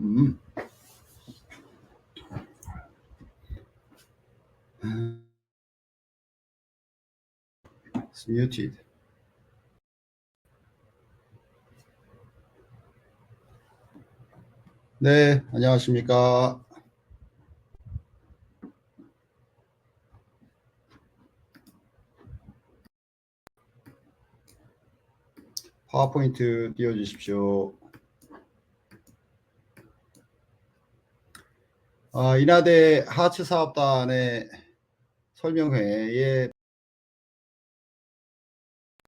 음. It's muted. 네, 안녕하십니까. 파워포인트 띄워주십시오. 인하대 하츠 사업단의 설명회에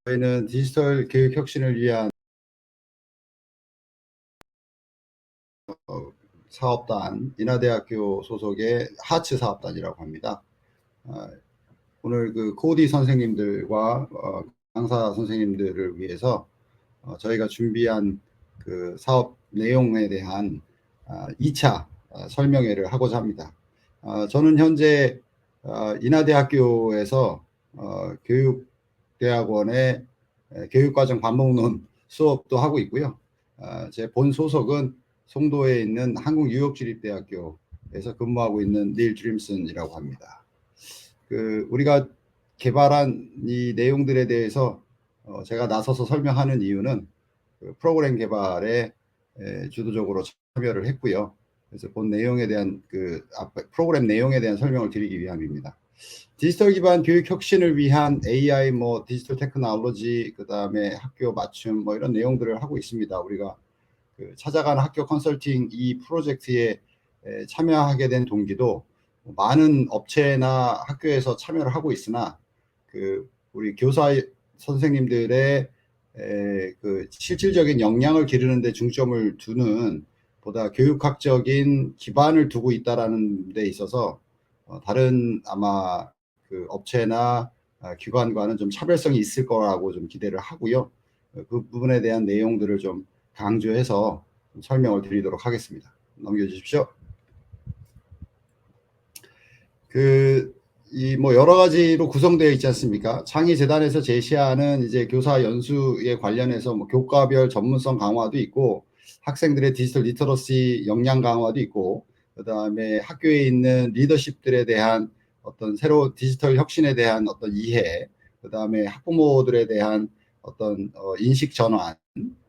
저희는 디지털 교육 혁신을 위한 사업단, 인하대학교 소속의 하츠 사업단이라고 합니다. 오늘 그 코디 선생님들과 강사 선생님들을 위해서 저희가 준비한 그 사업 내용에 대한 2차 설명회를 하고자 합니다. 저는 현재 인하대학교에서 교육대학원의 교육과정 반복론 수업도 하고 있고요. 제 본 소속은 송도에 있는 한국유역주립대학교에서 근무하고 있는 닐 드림슨이라고 합니다. 우리가 개발한 이 내용들에 대해서 제가 나서서 설명하는 이유는 프로그램 개발에 주도적으로 참여를 했고요. 그래서 본 내용에 대한 프로그램 내용에 대한 설명을 드리기 위함입니다. 디지털 기반 교육 혁신을 위한 AI, 디지털 테크놀로지, 그 다음에 학교 맞춤, 이런 내용들을 하고 있습니다. 우리가 찾아가는 학교 컨설팅 이 프로젝트에 참여하게 된 동기도 많은 업체나 학교에서 참여를 하고 있으나 우리 교사 선생님들의 실질적인 역량을 기르는 데 중점을 두는 보다 교육학적인 기반을 두고 있다라는 데 있어서 다른 아마 업체나 기관과는 좀 차별성이 있을 거라고 좀 기대를 하고요. 그 부분에 대한 내용들을 좀 강조해서 설명을 드리도록 하겠습니다. 넘겨주십시오. 여러 가지로 구성되어 있지 않습니까? 창의재단에서 제시하는 이제 교사 연수에 관련해서 교과별 전문성 강화도 있고, 학생들의 디지털 리터러시 역량 강화도 있고, 그 다음에 학교에 있는 리더십들에 대한 어떤 새로운 디지털 혁신에 대한 어떤 이해, 그 다음에 학부모들에 대한 어떤 인식 전환,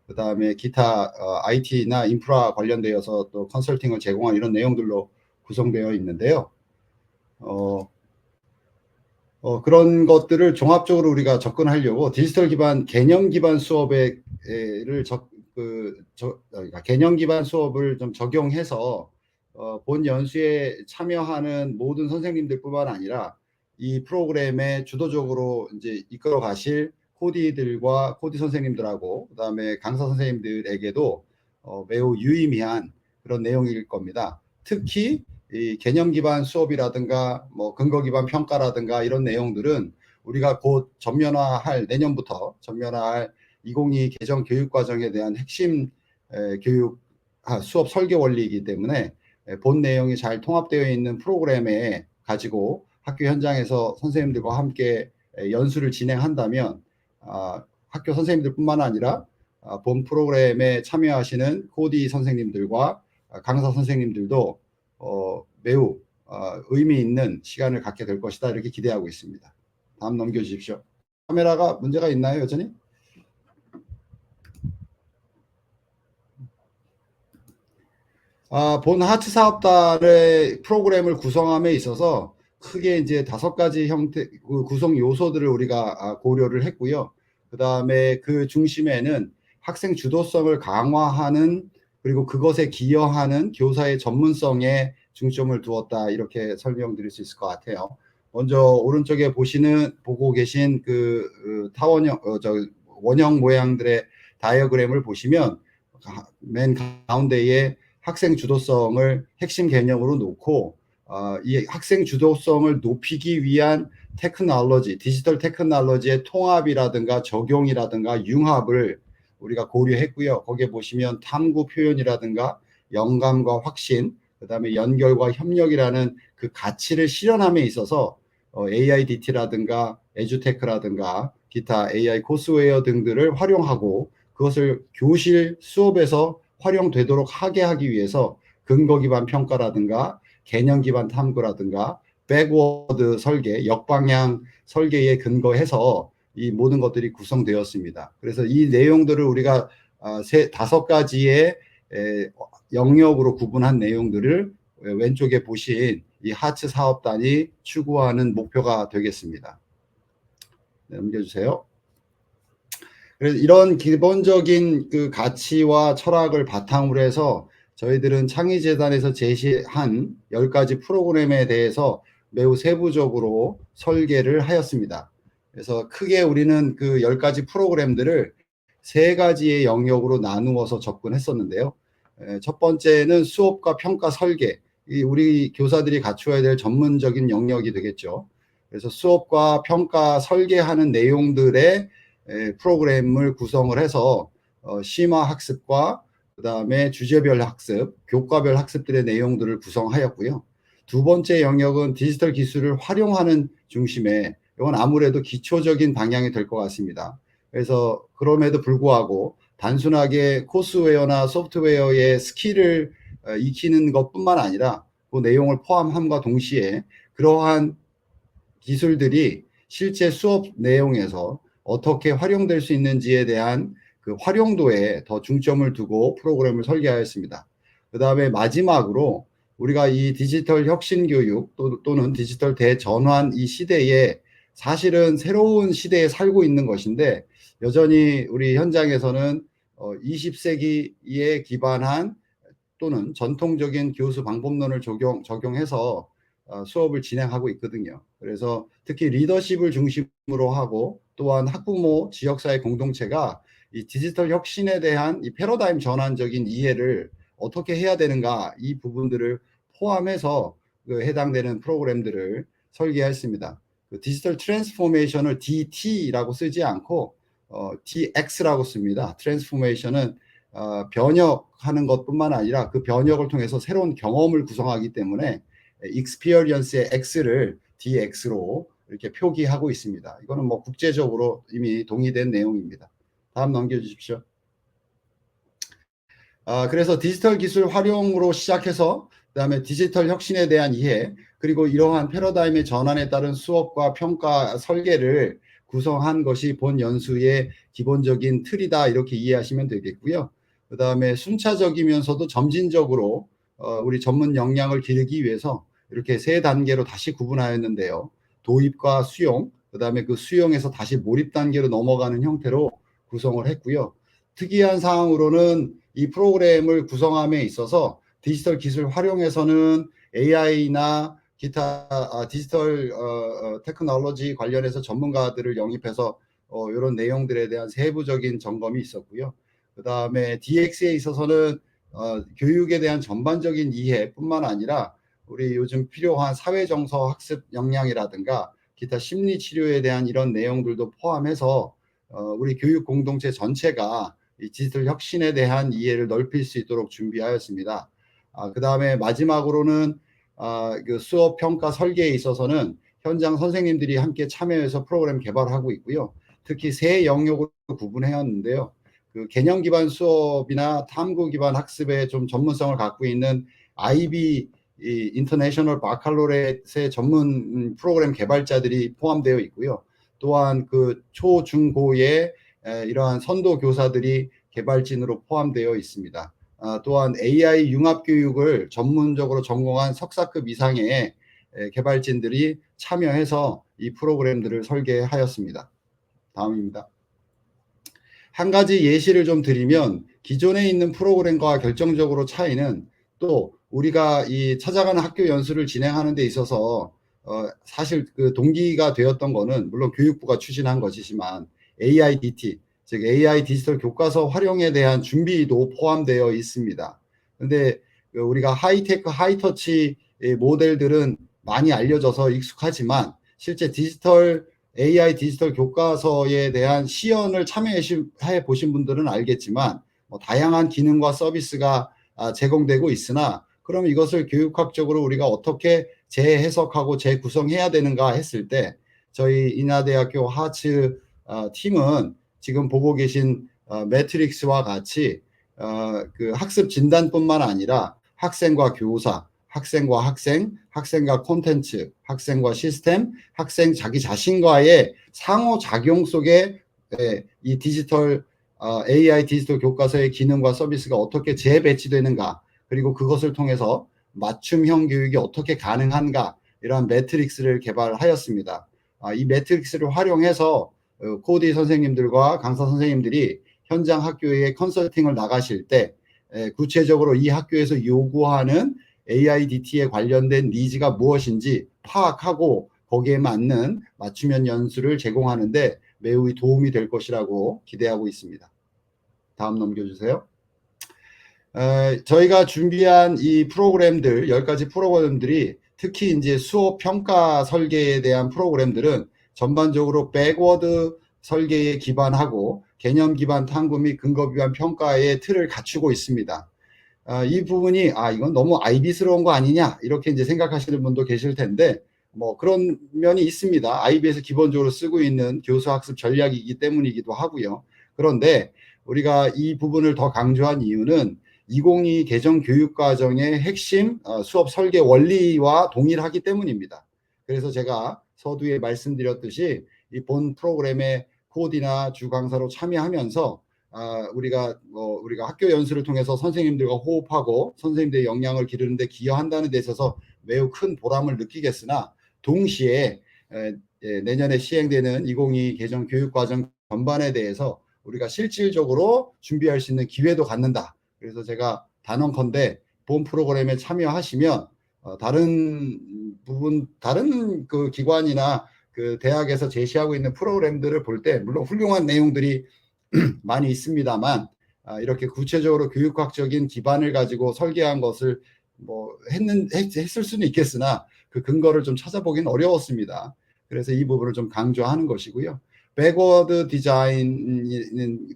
그 다음에 기타 IT나 인프라 관련되어서 또 컨설팅을 제공한 이런 내용들로 구성되어 있는데요. 그런 것들을 종합적으로 우리가 접근하려고 디지털 기반 개념 기반 수업을 개념 기반 수업을 좀 적용해서 본 연수에 참여하는 모든 선생님들뿐만 아니라 이 프로그램에 주도적으로 이제 이끌어 가실 코디들과 코디 선생님들하고 그다음에 강사 선생님들에게도 매우 유의미한 그런 내용일 겁니다. 특히 이 개념 기반 수업이라든가 근거 기반 평가라든가 이런 내용들은 우리가 곧 내년부터 전면화할 2022 개정 교육과정에 대한 핵심 교육 수업 설계 원리이기 때문에 본 내용이 잘 통합되어 있는 프로그램에 가지고 학교 현장에서 선생님들과 함께 연수를 진행한다면 학교 선생님들뿐만 아니라 본 프로그램에 참여하시는 코디 선생님들과 강사 선생님들도 매우 의미 있는 시간을 갖게 될 것이다, 이렇게 기대하고 있습니다. 다음 넘겨주십시오. 카메라가 문제가 있나요, 여전히? 본 하츠 사업단의 프로그램을 구성함에 있어서 크게 이제 5가지 형태 구성 요소들을 우리가 고려를 했고요. 그 다음에 그 중심에는 학생 주도성을 강화하는, 그리고 그것에 기여하는 교사의 전문성에 중점을 두었다, 이렇게 설명드릴 수 있을 것 같아요. 먼저 오른쪽에 보고 계신 타원형 원형 모양들의 다이어그램을 보시면 맨 가운데에 학생 주도성을 핵심 개념으로 놓고 이 학생 주도성을 높이기 위한 디지털 테크놀로지의 통합이라든가 적용이라든가 융합을 우리가 고려했고요. 거기에 보시면 탐구 표현이라든가 영감과 확신, 그다음에 연결과 협력이라는 그 가치를 실현함에 있어서 AIDT라든가 에듀테크라든가 기타 AI 코스웨어 등들을 활용하고 그것을 교실 수업에서 활용되도록 하게 하기 위해서 근거 기반 평가라든가 개념 기반 탐구라든가 백워드 설계, 역방향 설계에 근거해서 이 모든 것들이 구성되었습니다. 그래서 이 내용들을 우리가 다섯 가지의 영역으로 구분한 내용들을 왼쪽에 보신 이 하츠 사업단이 추구하는 목표가 되겠습니다. 네, 넘겨주세요. 그래서 이런 기본적인 그 가치와 철학을 바탕으로 해서 저희들은 창의재단에서 제시한 10가지 프로그램에 대해서 매우 세부적으로 설계를 하였습니다. 그래서 크게 우리는 그 10가지 프로그램들을 3가지의 영역으로 나누어서 접근했었는데요. 첫 번째는 수업과 평가 설계, 우리 교사들이 갖추어야 될 전문적인 영역이 되겠죠. 그래서 수업과 평가 설계하는 내용들의 프로그램을 구성을 해서 심화 학습과 그다음에 주제별 학습, 교과별 학습들의 내용들을 구성하였고요. 두 번째 영역은 디지털 기술을 활용하는 중심에, 이건 아무래도 기초적인 방향이 될 것 같습니다. 그래서 그럼에도 불구하고 단순하게 코스웨어나 소프트웨어의 스킬을 익히는 것뿐만 아니라 그 내용을 포함함과 동시에 그러한 기술들이 실제 수업 내용에서 어떻게 활용될 수 있는지에 대한 그 활용도에 더 중점을 두고 프로그램을 설계하였습니다. 그 다음에 마지막으로 우리가 이 디지털 혁신 교육 또는 디지털 대전환 이 시대에 사실은 새로운 시대에 살고 있는 것인데, 여전히 우리 현장에서는 20세기에 기반한 또는 전통적인 교수 방법론을 적용해서 수업을 진행하고 있거든요. 그래서 특히 리더십을 중심으로 하고 또한 학부모, 지역사회 공동체가 이 디지털 혁신에 대한 이 패러다임 전환적인 이해를 어떻게 해야 되는가, 이 부분들을 포함해서 그 해당되는 프로그램들을 설계했습니다. 그 디지털 트랜스포메이션을 DT라고 쓰지 않고 TX라고 씁니다. 트랜스포메이션은 변혁하는 것뿐만 아니라 그 변혁을 통해서 새로운 경험을 구성하기 때문에 experience의 X를 DX로 이렇게 표기하고 있습니다. 이거는 뭐 국제적으로 이미 동의된 내용입니다. 다음 넘겨주십시오. 그래서 디지털 기술 활용으로 시작해서 그다음에 디지털 혁신에 대한 이해, 그리고 이러한 패러다임의 전환에 따른 수업과 평가 설계를 구성한 것이 본 연수의 기본적인 틀이다, 이렇게 이해하시면 되겠고요. 그다음에 순차적이면서도 점진적으로 우리 전문 역량을 기르기 위해서 이렇게 3단계로 다시 구분하였는데요. 도입과 수용, 그다음에 그 수용에서 다시 몰입 단계로 넘어가는 형태로 구성을 했고요. 특이한 사항으로는 이 프로그램을 구성함에 있어서 디지털 기술 활용에서는 AI나 기타 디지털 테크놀로지 관련해서 전문가들을 영입해서 이런 내용들에 대한 세부적인 점검이 있었고요. 그 다음에 DX에 있어서는 교육에 대한 전반적인 이해뿐만 아니라 우리 요즘 필요한 사회정서 학습 역량이라든가 기타 심리치료에 대한 이런 내용들도 포함해서 우리 교육 공동체 전체가 이 디지털 혁신에 대한 이해를 넓힐 수 있도록 준비하였습니다. 그 다음에 마지막으로는 그 수업 평가 설계에 있어서는 현장 선생님들이 함께 참여해서 프로그램 개발하고 있고요. 특히 3영역으로 구분해왔는데요. 그 개념 기반 수업이나 탐구 기반 학습에 좀 전문성을 갖고 있는 IB 이 인터내셔널 바칼로레트의 전문 프로그램 개발자들이 포함되어 있고요. 또한 그 초, 중, 고의 이러한 선도 교사들이 개발진으로 포함되어 있습니다. 또한 AI 융합 교육을 전문적으로 전공한 석사급 이상의 개발진들이 참여해서 이 프로그램들을 설계하였습니다. 다음입니다. 한 가지 예시를 좀 드리면, 기존에 있는 프로그램과 결정적으로 차이는, 또 우리가 이 찾아가는 학교 연수를 진행하는 데 있어서 사실 그 동기가 되었던 거는 물론 교육부가 추진한 것이지만 AIDT, 즉 AI 디지털 교과서 활용에 대한 준비도 포함되어 있습니다. 그런데 우리가 하이테크 하이터치 모델들은 많이 알려져서 익숙하지만 실제 디지털 AI 디지털 교과서에 대한 시연을 참여해 보신 분들은 알겠지만 다양한 기능과 서비스가 제공되고 있으나, 그럼 이것을 교육학적으로 우리가 어떻게 재해석하고 재구성해야 되는가 했을 때, 저희 인하대학교 하츠 팀은 지금 보고 계신 매트릭스와 같이 그 학습 진단뿐만 아니라 학생과 교사, 학생과 학생, 학생과 콘텐츠, 학생과 시스템, 학생 자기 자신과의 상호작용 속에 이 디지털 AI 디지털 교과서의 기능과 서비스가 어떻게 재배치되는가, 그리고 그것을 통해서 맞춤형 교육이 어떻게 가능한가, 이러한 매트릭스를 개발하였습니다. 이 매트릭스를 활용해서 코디 선생님들과 강사 선생님들이 현장 학교에 컨설팅을 나가실 때 구체적으로 이 학교에서 요구하는 AIDT에 관련된 니즈가 무엇인지 파악하고 거기에 맞는 맞춤형 연수를 제공하는데 매우 도움이 될 것이라고 기대하고 있습니다. 다음 넘겨주세요. 저희가 준비한 이 프로그램들, 10가지 프로그램들이 특히 이제 수업 평가 설계에 대한 프로그램들은 전반적으로 백워드 설계에 기반하고 개념 기반 탐구 및 근거 기반 평가의 틀을 갖추고 있습니다. 이 부분이 이건 너무 IB스러운 거 아니냐, 이렇게 이제 생각하시는 분도 계실 텐데, 뭐 그런 면이 있습니다. IB에서 기본적으로 쓰고 있는 교수 학습 전략이기 때문이기도 하고요. 그런데 우리가 이 부분을 더 강조한 이유는 2022 개정 교육과정의 핵심 수업 설계 원리와 동일하기 때문입니다. 그래서 제가 서두에 말씀드렸듯이 이 본 프로그램의 코디나 주 강사로 참여하면서 우리가 학교 연수를 통해서 선생님들과 호흡하고 선생님들의 역량을 기르는 데 기여한다는 데 있어서 매우 큰 보람을 느끼겠으나, 동시에 내년에 시행되는 2022 개정 교육과정 전반에 대해서 우리가 실질적으로 준비할 수 있는 기회도 갖는다. 그래서 제가 단언컨대 본 프로그램에 참여하시면 다른 그 기관이나 그 대학에서 제시하고 있는 프로그램들을 볼 때 물론 훌륭한 내용들이 많이 있습니다만, 이렇게 구체적으로 교육학적인 기반을 가지고 설계한 것을 했을 수는 있겠으나 그 근거를 좀 찾아보긴 어려웠습니다. 그래서 이 부분을 좀 강조하는 것이고요. 백워드 디자인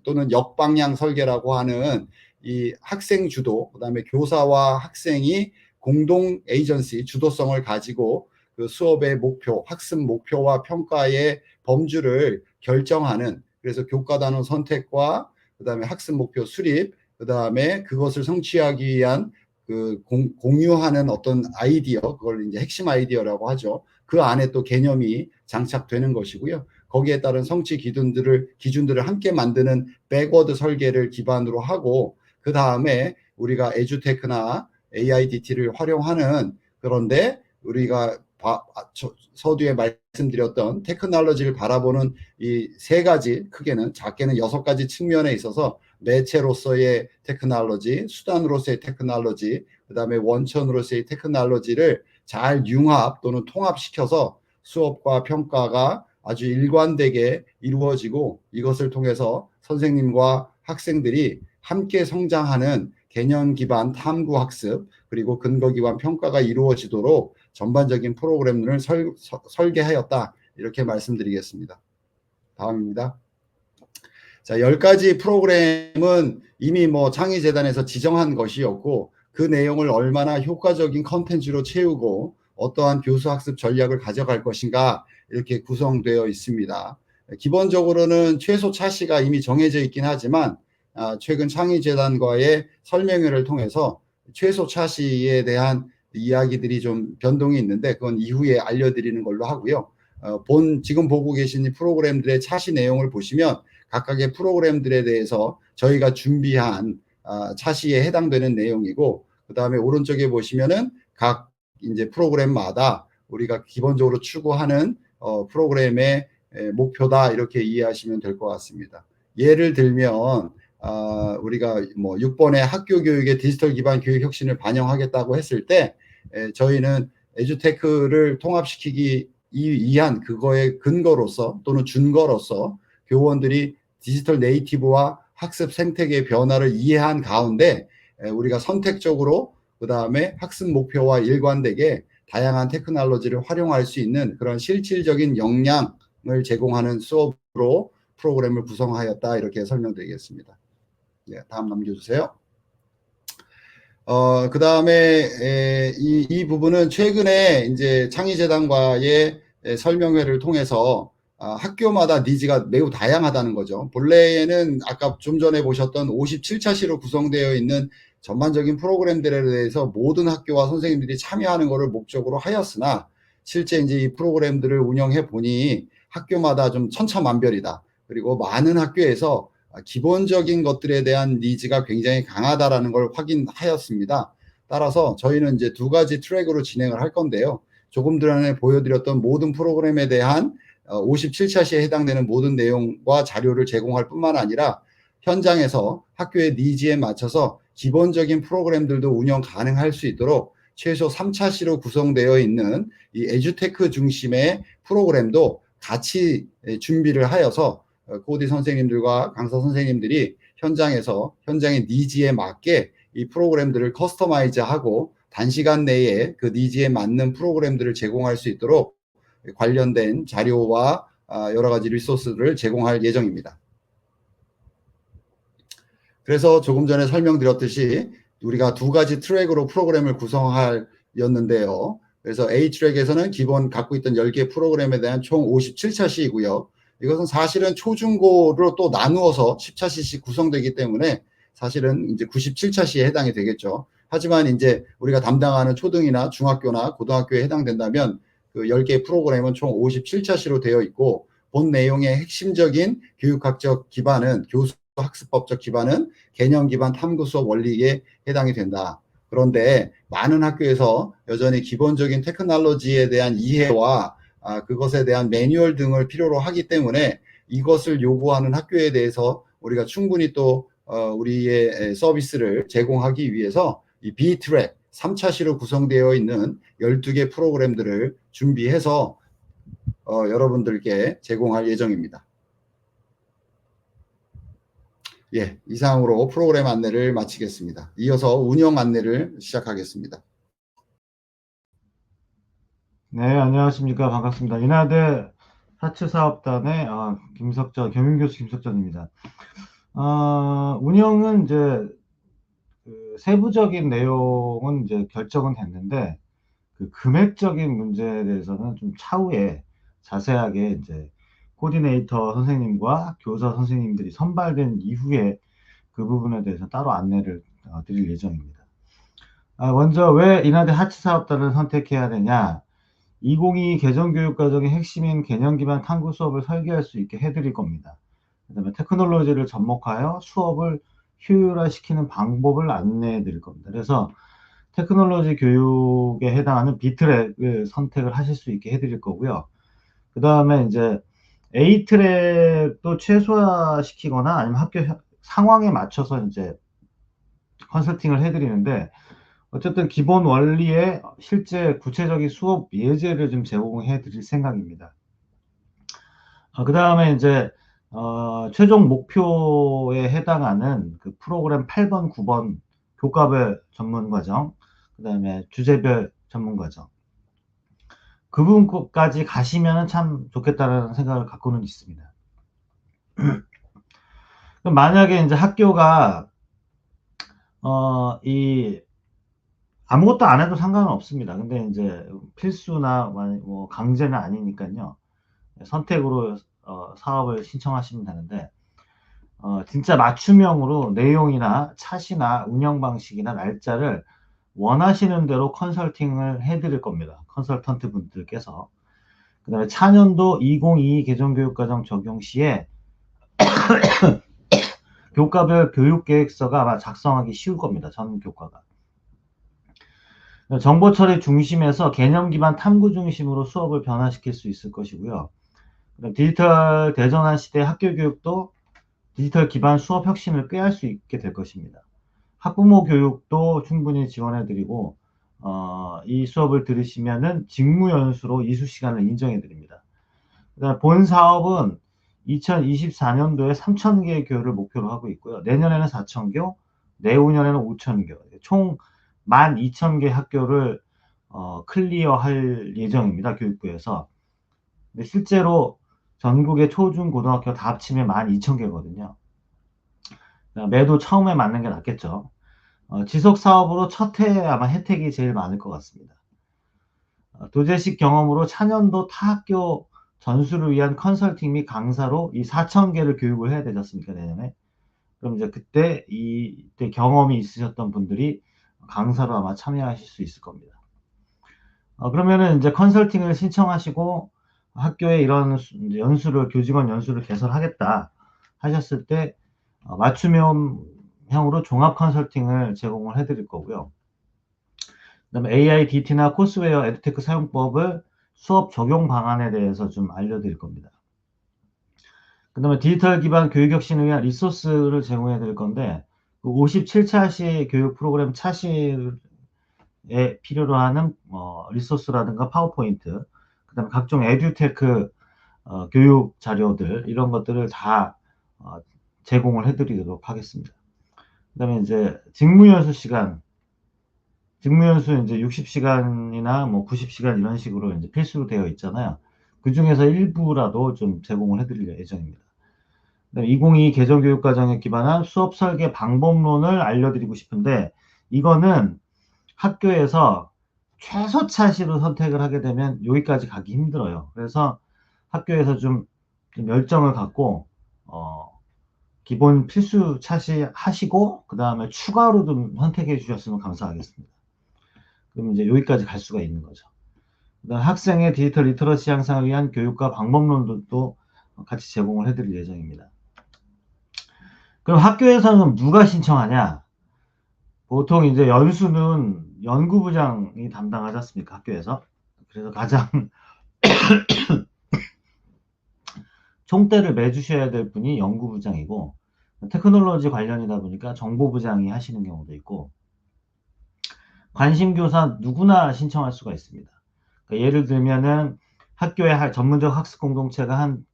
또는 역방향 설계라고 하는 이 학생 주도, 그다음에 교사와 학생이 공동 에이전시 주도성을 가지고 그 수업의 목표, 학습 목표와 평가의 범주를 결정하는, 그래서 교과 단원 선택과 그다음에 학습 목표 수립, 그다음에 그것을 성취하기 위한 그 공유하는 어떤 아이디어, 그걸 이제 핵심 아이디어라고 하죠. 그 안에 또 개념이 장착되는 것이고요. 거기에 따른 성취 기준들을 함께 만드는 백워드 설계를 기반으로 하고, 그 다음에 우리가 에듀테크나 AIDT를 활용하는, 그런데 우리가 서두에 말씀드렸던 테크놀로지를 바라보는 이 3가지, 크게는 작게는 6가지 측면에 있어서 매체로서의 테크놀로지, 수단으로서의 테크놀로지, 그 다음에 원천으로서의 테크놀로지를 잘 융합 또는 통합시켜서 수업과 평가가 아주 일관되게 이루어지고, 이것을 통해서 선생님과 학생들이 함께 성장하는 개념 기반 탐구 학습, 그리고 근거 기반 평가가 이루어지도록 전반적인 프로그램을 설계하였다, 이렇게 말씀드리겠습니다. 다음입니다. 자, 10가지 프로그램은 이미 창의재단에서 지정한 것이었고, 그 내용을 얼마나 효과적인 컨텐츠로 채우고 어떠한 교수학습 전략을 가져갈 것인가, 이렇게 구성되어 있습니다. 기본적으로는 최소 차시가 이미 정해져 있긴 하지만 최근 창의재단과의 설명회를 통해서 최소 차시에 대한 이야기들이 좀 변동이 있는데 그건 이후에 알려드리는 걸로 하고요. 지금 보고 계신 이 프로그램들의 차시 내용을 보시면 각각의 프로그램들에 대해서 저희가 준비한 차시에 해당되는 내용이고, 그 다음에 오른쪽에 보시면은 각 이제 프로그램마다 우리가 기본적으로 추구하는 프로그램의 목표다, 이렇게 이해하시면 될 것 같습니다. 예를 들면 우리가 6번의 학교 교육의 디지털 기반 교육 혁신을 반영하겠다고 했을 때 저희는 에듀테크를 통합시키기 위한 그거의 근거로서 또는 준거로서 교원들이 디지털 네이티브와 학습 생태계의 변화를 이해한 가운데 우리가 선택적으로 그 다음에 학습 목표와 일관되게 다양한 테크놀로지를 활용할 수 있는 그런 실질적인 역량을 제공하는 수업으로 프로그램을 구성하였다, 이렇게 설명드리겠습니다. 네, 다음 넘겨주세요. 그 다음에 이 부분은 최근에 이제 창의재단과의 설명회를 통해서 학교마다 니즈가 매우 다양하다는 거죠. 본래에는 아까 좀 전에 보셨던 57차시로 구성되어 있는 전반적인 프로그램들에 대해서 모든 학교와 선생님들이 참여하는 것을 목적으로 하였으나 실제 이제 이 프로그램들을 운영해 보니 학교마다 좀 천차만별이다. 그리고 많은 학교에서 기본적인 것들에 대한 니즈가 굉장히 강하다라는 걸 확인하였습니다. 따라서 저희는 이제 두 가지 트랙으로 진행을 할 건데요. 조금 전에 보여드렸던 모든 프로그램에 대한 57차시에 해당되는 모든 내용과 자료를 제공할 뿐만 아니라 현장에서 학교의 니즈에 맞춰서 기본적인 프로그램들도 운영 가능할 수 있도록 최소 3차시로 구성되어 있는 이 에듀테크 중심의 프로그램도 같이 준비를 하여서 코디 선생님들과 강사 선생님들이 현장에서 현장의 니즈에 맞게 이 프로그램들을 커스터마이즈하고 단시간 내에 그 니즈에 맞는 프로그램들을 제공할 수 있도록 관련된 자료와 여러 가지 리소스를 제공할 예정입니다. 그래서 조금 전에 설명드렸듯이 우리가 두 가지 트랙으로 프로그램을 구성하였는데요. 그래서 A 트랙에서는 기본 갖고 있던 10개 프로그램에 대한 총 57차시이고요. 이것은 사실은 초중고로 또 나누어서 10차시씩 구성되기 때문에 사실은 이제 97차시에 해당이 되겠죠. 하지만 이제 우리가 담당하는 초등이나 중학교나 고등학교에 해당된다면 그 10개 프로그램은 총 57차시로 되어 있고 본 내용의 핵심적인 교육학적 기반은 교수 학습법적 기반은 개념 기반 탐구 수업 원리에 해당이 된다. 그런데 많은 학교에서 여전히 기본적인 테크놀로지에 대한 이해와 그것에 대한 매뉴얼 등을 필요로 하기 때문에 이것을 요구하는 학교에 대해서 우리가 충분히 또 우리의 서비스를 제공하기 위해서 이 B트랙 3차시로 구성되어 있는 12개 프로그램들을 준비해서 여러분들께 제공할 예정입니다. 예, 이상으로 프로그램 안내를 마치겠습니다. 이어서 운영 안내를 시작하겠습니다. 네, 안녕하십니까. 반갑습니다. 인하대 하츠사업단의 경영교수 김석전입니다. 운영은 이제 그 세부적인 내용은 이제 결정은 됐는데 그 금액적인 문제에 대해서는 좀 차후에 자세하게 이제 코디네이터 선생님과 교사 선생님들이 선발된 이후에 그 부분에 대해서 따로 안내를 드릴 예정입니다. 먼저 왜 인하대 하츠사업단을 선택해야 되냐? 2022 개정교육과정의 핵심인 개념 기반 탐구 수업을 설계할 수 있게 해드릴 겁니다. 그 다음에 테크놀로지를 접목하여 수업을 효율화시키는 방법을 안내해 드릴 겁니다. 그래서 테크놀로지 교육에 해당하는 B트랙을 선택을 하실 수 있게 해드릴 거고요. 그 다음에 이제 A트랙도 최소화시키거나 아니면 학교 상황에 맞춰서 이제 컨설팅을 해드리는데 어쨌든 기본 원리에 실제 구체적인 수업 예제를 좀 제공해 드릴 생각입니다. 그 다음에 이제 최종 목표에 해당하는 그 프로그램 8번, 9번 교과별 전문과정, 그 다음에 주제별 전문과정 그 부분까지 가시면 참 좋겠다라는 생각을 갖고는 있습니다. 만약에 이제 학교가 아무것도 안 해도 상관은 없습니다. 근데 이제 필수나 뭐 강제는 아니니까요. 선택으로 사업을 신청하시면 되는데 진짜 맞춤형으로 내용이나 차시나 운영 방식이나 날짜를 원하시는 대로 컨설팅을 해드릴 겁니다. 컨설턴트 분들께서. 그 다음에 차년도 2022 개정교육과정 적용 시에 교과별 교육계획서가 아마 작성하기 쉬울 겁니다. 전 교과가. 정보 처리 중심에서 개념 기반 탐구 중심으로 수업을 변화시킬 수 있을 것이고요. 디지털 대전환 시대 학교 교육도 디지털 기반 수업 혁신을 꾀할 수 있게 될 것입니다. 학부모 교육도 충분히 지원해드리고 이 수업을 들으시면은 직무 연수로 이수 시간을 인정해드립니다. 본 사업은 2024년도에 3,000개의 교를 목표로 하고 있고요. 내년에는 4,000교, 내후년에는 5,000교, 총 12,000개 학교를 클리어할 예정입니다. 교육부에서. 근데 실제로 전국의 초중 고등학교 다 합치면 12,000개거든요. 매도 처음에 맞는 게 낫겠죠. 지속 사업으로 첫 해에 아마 혜택이 제일 많을 것 같습니다. 도제식 경험으로 차년도 타 학교 전수를 위한 컨설팅 및 강사로 이 4,000개를 교육을 해야 되지 않습니까, 내년에? 그럼 이제 그때 이때 경험이 있으셨던 분들이 강사로 아마 참여하실 수 있을 겁니다. 그러면은 이제 컨설팅을 신청하시고 학교에 이런 연수를, 교직원 연수를 개설하겠다 하셨을 때 맞춤형으로 종합 컨설팅을 제공을 해드릴 거고요. 그다음에 AI, DT나 코스웨어, 에듀테크 사용법을 수업 적용 방안에 대해서 좀 알려드릴 겁니다. 그다음에 디지털 기반 교육 혁신을 위한 리소스를 제공해 드릴 건데, 57차시 교육 프로그램 차실에 필요로 하는 리소스라든가 파워포인트, 그다음에 각종 에듀테크 교육 자료들, 이런 것들을 다 제공을 해드리도록 하겠습니다. 그다음에 이제 직무연수 시간, 직무연수 이제 60시간이나 뭐 90시간 이런 식으로 이제 필수로 되어 있잖아요. 그 중에서 일부라도 좀 제공을 해드릴 예정입니다. 2022 개정교육과정에 기반한 수업 설계 방법론을 알려드리고 싶은데, 이거는 학교에서 최소 차시로 선택을 하게 되면 여기까지 가기 힘들어요. 그래서 학교에서 좀 열정을 갖고 기본 필수 차시 하시고 그 다음에 추가로 좀 선택해 주셨으면 감사하겠습니다. 그럼 이제 여기까지 갈 수가 있는 거죠. 그다음 학생의 디지털 리터러시 향상을 위한 교육과 방법론도 같이 제공을 해드릴 예정입니다. 그럼 학교에서는 누가 신청하냐? 보통 이제 연수는 연구부장이 담당하지 않습니까? 학교에서. 그래서 가장 총대를 매주셔야 될 분이 연구부장이고, 테크놀로지 관련이다 보니까 정보부장이 하시는 경우도 있고, 관심교사 누구나 신청할 수가 있습니다. 그러니까 예를 들면은 학교의 전문적 학습 공동체가 한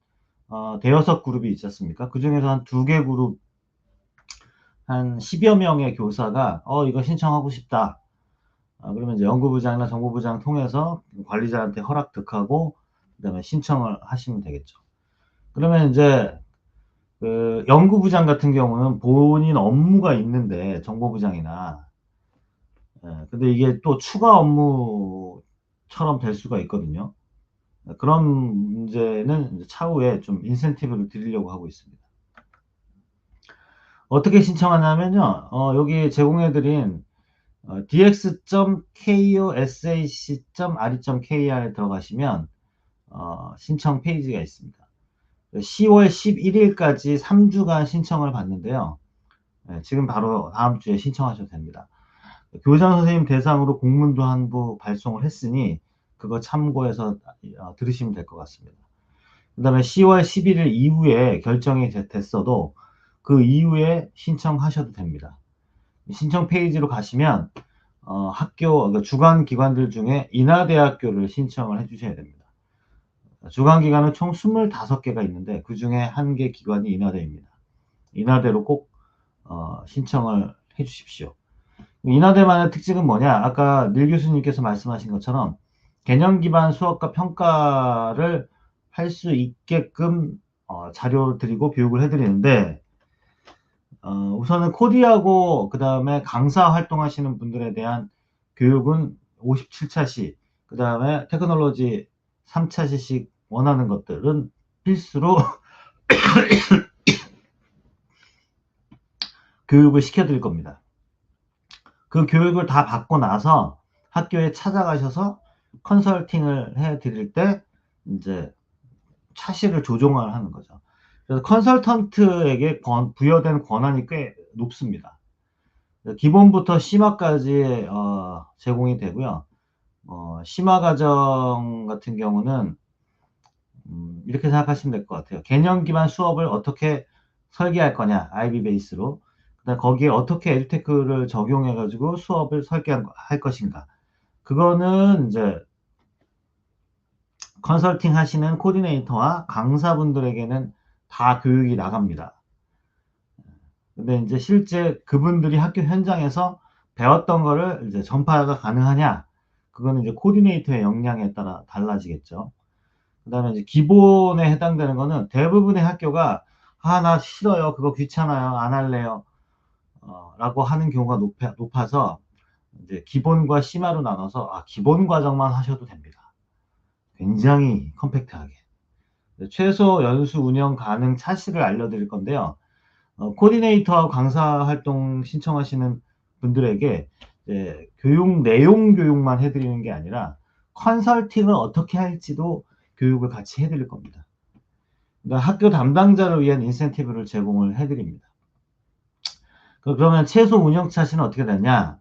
대여섯 그룹이 있지 않습니까? 그 중에서 한 2개 그룹, 한 10여 명의 교사가 이거 신청하고 싶다. 그러면 이제 연구부장이나 정보부장 통해서 관리자한테 허락 득하고 그다음에 신청을 하시면 되겠죠. 그러면 이제 그 연구부장 같은 경우는 본인 업무가 있는데, 정보부장이나 근데 이게 또 추가 업무처럼 될 수가 있거든요. 그런 문제는 이제 차후에 좀 인센티브를 드리려고 하고 있습니다. 어떻게 신청하냐면요, 여기 제공해드린 dx.kosac.re.kr에 들어가시면 신청 페이지가 있습니다. 10월 11일까지 3주간 신청을 받는데요. 지금 바로 다음 주에 신청하셔도 됩니다. 교장 선생님 대상으로 공문도 한 부 발송을 했으니 그거 참고해서 들으시면 될 것 같습니다. 그 다음에 10월 11일 이후에 결정이 됐어도 그 이후에 신청하셔도 됩니다. 신청 페이지로 가시면 학교, 그러니까 주관 기관들 중에 인하대학교를 신청을 해주셔야 됩니다. 주관 기관은 총 25개가 있는데 그 중에 1개 기관이 인하대입니다. 인하대로 꼭 신청을 해 주십시오. 인하대만의 특징은 뭐냐? 아까 닐 교수님께서 말씀하신 것처럼 개념 기반 수업과 평가를 할 수 있게끔 자료를 드리고 교육을 해드리는데, 우선은 코디하고 그 다음에 강사 활동하시는 분들에 대한 교육은 57차시, 그 다음에 테크놀로지 3차시씩 원하는 것들은 필수로 교육을 시켜드릴 겁니다. 그 교육을 다 받고 나서 학교에 찾아가셔서 컨설팅을 해드릴 때 이제 차시를 조정을 하는 거죠. 그래서 컨설턴트에게 부여된 권한이 꽤 높습니다. 기본부터 심화까지 제공이 되고요. 심화 과정 같은 경우는 이렇게 생각하시면 될 것 같아요. 개념 기반 수업을 어떻게 설계할 거냐, IB 베이스로. 그다음 거기에 어떻게 에듀테크를 적용해 가지고 수업을 설계할 것인가. 그거는 이제 컨설팅 하시는 코디네이터와 강사분들에게는 다 교육이 나갑니다. 근데 이제 실제 그분들이 학교 현장에서 배웠던 거를 이제 전파가 가능하냐? 그거는 이제 코디네이터의 역량에 따라 달라지겠죠. 그다음에 이제 기본에 해당되는 거는 대부분의 학교가 나 싫어요. 그거 귀찮아요. 안 할래요. 라고 하는 경우가 높아서 이제 기본과 심화로 나눠서 기본 과정만 하셔도 됩니다. 굉장히 컴팩트하게. 최소 연수 운영 가능 차시를 알려드릴 건데요. 코디네이터하고 강사 활동 신청하시는 분들에게 교육 내용 교육만 해드리는 게 아니라 컨설팅을 어떻게 할지도 교육을 같이 해드릴 겁니다. 그러니까 학교 담당자를 위한 인센티브를 제공을 해드립니다. 그러면 최소 운영 차시는 어떻게 되냐?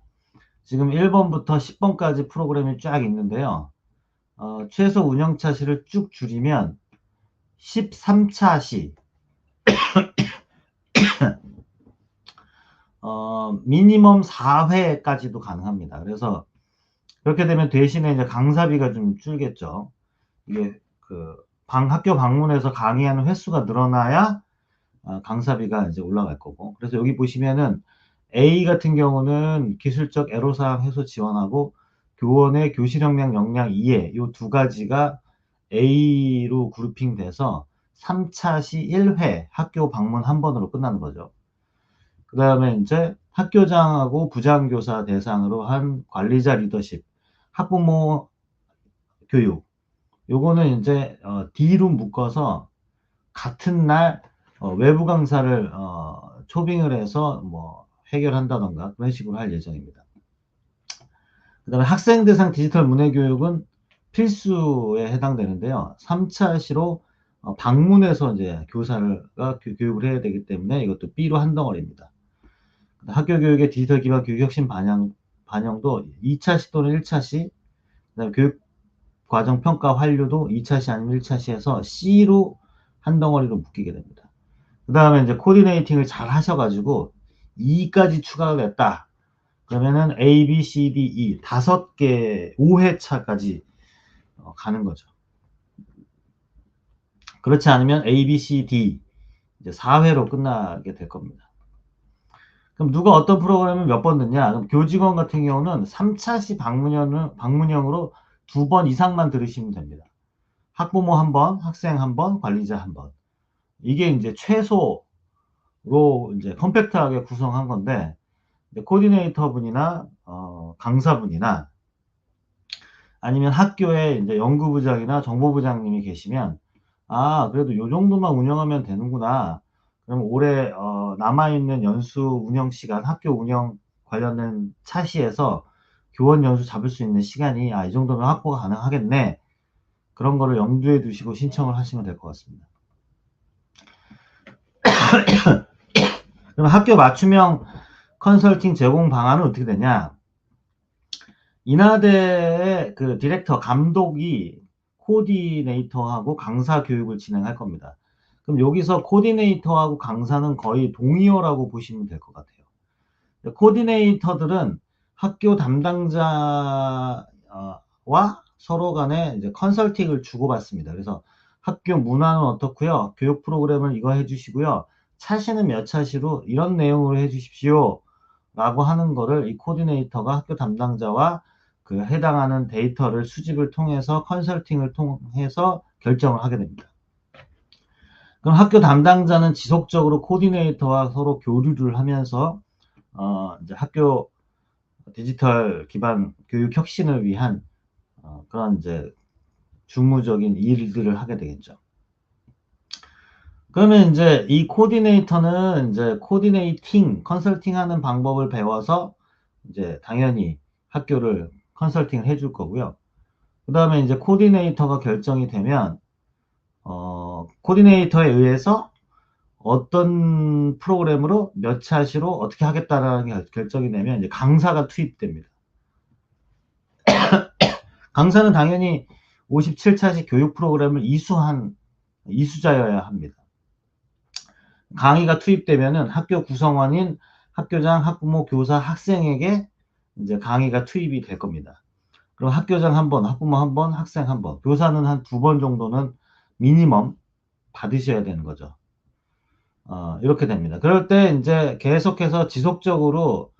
지금 1번부터 10번까지 프로그램이 쫙 있는데요. 최소 운영 차시를 쭉 줄이면 13차 시, 미니멈 4회까지도 가능합니다. 그래서 그렇게 되면 대신에 이제 강사비가 좀 줄겠죠. 이게 학교 방문해서 강의하는 횟수가 늘어나야 강사비가 이제 올라갈 거고. 그래서 여기 보시면은 A 같은 경우는 기술적 애로사항 해소 지원하고 교원의 교실 역량 2회 이 두 가지가 A로 그룹핑 돼서 3차 시 1회 학교 방문 한 번으로 끝나는 거죠. 그 다음에 이제 학교장하고 부장교사 대상으로 한 관리자 리더십, 학부모 교육. 요거는 이제 D로 묶어서 같은 날 외부 강사를 초빙을 해서 뭐 해결한다던가 그런 식으로 할 예정입니다. 그 다음에 학생 대상 디지털 문해 교육은 필수에 해당되는데요. 3차 시로 방문해서 이제 교사가 교육을 해야 되기 때문에 이것도 B로 한 덩어리입니다. 학교 교육의 디지털 기반 교육 혁신 반영도 2차 시 또는 1차 시, 그다음에 교육 과정 평가 완료도 2차 시 아니면 1차 시에서 C로 한 덩어리로 묶이게 됩니다. 그 다음에 이제 코디네이팅을 잘 하셔가지고 2까지 추가가 됐다. 그러면은 A, B, C, D, E 5개 5회차까지 가는 거죠. 그렇지 않으면 A, B, C, D 이제 4회로 끝나게 될 겁니다. 그럼 누가 어떤 프로그램을 몇 번 듣냐? 그럼 교직원 같은 경우는 3차시 방문형으로 2번 이상만 들으시면 됩니다. 학부모 한 번, 학생 한 번, 관리자 한 번. 이게 이제 최소로 이제 컴팩트하게 구성한 건데, 코디네이터 분이나 강사분이나 아니면 학교에 이제 연구부장이나 정보부장님이 계시면 그래도 요 정도만 운영하면 되는구나. 그럼 올해 남아있는 연수 운영 시간, 학교 운영 관련된 차시에서 교원 연수 잡을 수 있는 시간이 이 정도면 확보가 가능하겠네. 그런 거를 염두에 두시고 신청을 하시면 될 것 같습니다. 그럼 학교 맞춤형 컨설팅 제공 방안은 어떻게 되냐? 인하대의 그 디렉터, 감독이 코디네이터하고 강사 교육을 진행할 겁니다. 그럼 여기서 코디네이터하고 강사는 거의 동의어라고 보시면 될 것 같아요. 코디네이터들은 학교 담당자와 서로 간에 이제 컨설팅을 주고받습니다. 그래서 학교 문화는 어떻고요? 교육 프로그램을 이거 해주시고요. 차시는 몇 차시로 이런 내용으로 해주십시오. 라고 하는 거를 이 코디네이터가 학교 담당자와 그 해당하는 데이터를 수집을 통해서 컨설팅을 통해서 결정을 하게 됩니다. 그럼 학교 담당자는 지속적으로 코디네이터와 서로 교류를 하면서 이제 학교 디지털 기반 교육 혁신을 위한 그런 이제 주무적인 일들을 하게 되겠죠. 그러면 이제 이 코디네이터는 이제 코디네이팅, 컨설팅 하는 방법을 배워서 이제 당연히 학교를 컨설팅을 해줄 거고요. 그 다음에 이제 코디네이터가 결정이 되면, 코디네이터에 의해서 어떤 프로그램으로 몇 차시로 어떻게 하겠다라는 게 결정이 되면 이제 강사가 투입됩니다. 강사는 당연히 57차시 교육 프로그램을 이수자여야 합니다. 강의가 투입되면은 학교 구성원인 학교장, 학부모, 교사, 학생에게 이제 강의가 투입이 될 겁니다. 그럼 학교장 한 번, 학부모 한 번, 학생 한 번, 교사는 한 2번 정도는 미니멈 받으셔야 되는 거죠. 이렇게 됩니다. 그럴 때 이제 계속해서 지속적으로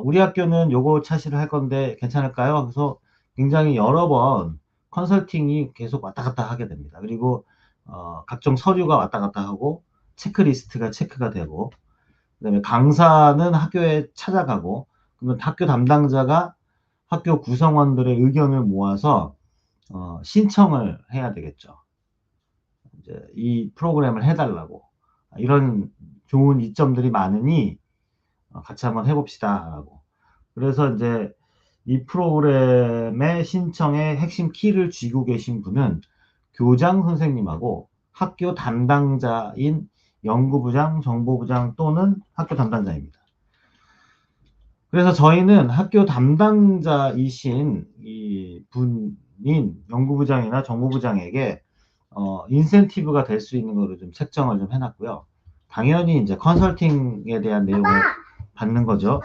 우리 학교는 요거 차시를 할 건데 괜찮을까요? 그래서 굉장히 여러 번 컨설팅이 계속 왔다 갔다 하게 됩니다. 그리고 각종 서류가 왔다 갔다 하고 체크리스트가 체크가 되고 그다음에 강사는 학교에 찾아가고 그러면 학교 담당자가 학교 구성원들의 의견을 모아서 신청을 해야 되겠죠. 이제 이 프로그램을 해달라고 이런 좋은 이점들이 많으니 같이 한번 해봅시다라고. 그래서 이제 이 프로그램의 신청의 핵심 키를 쥐고 계신 분은 교장 선생님하고 학교 담당자인 연구부장, 정보부장 또는 학교 담당자입니다. 그래서 저희는 학교 담당자이신 이 분인 연구부장이나 정보부장에게 인센티브가 될 수 있는 거를 좀 책정을 좀 해놨고요. 당연히 이제 컨설팅에 대한 내용을 받는 거죠.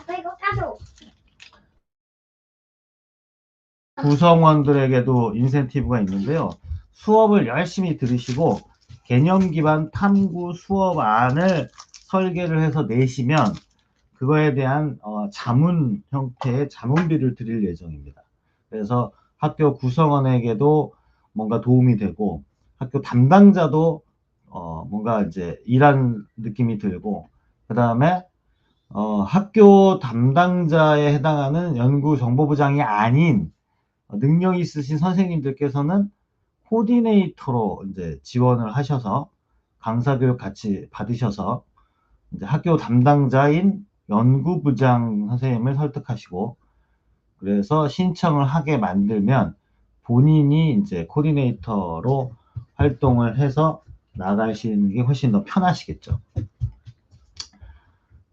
구성원들에게도 인센티브가 있는데요. 수업을 열심히 들으시고 개념 기반 탐구 수업안을 설계를 해서 내시면 그거에 대한 자문 형태의 자문비를 드릴 예정입니다. 그래서 학교 구성원에게도 뭔가 도움이 되고 학교 담당자도 뭔가 이제 일한 느낌이 들고, 그 다음에 학교 담당자에 해당하는 연구 정보부장이 아닌 능력 있으신 선생님들께서는 코디네이터로 이제 지원을 하셔서 강사 교육 같이 받으셔서 이제 학교 담당자인 연구부장 선생님을 설득하시고, 그래서 신청을 하게 만들면 본인이 이제 코디네이터로 활동을 해서 나가시는 게 훨씬 더 편하시겠죠.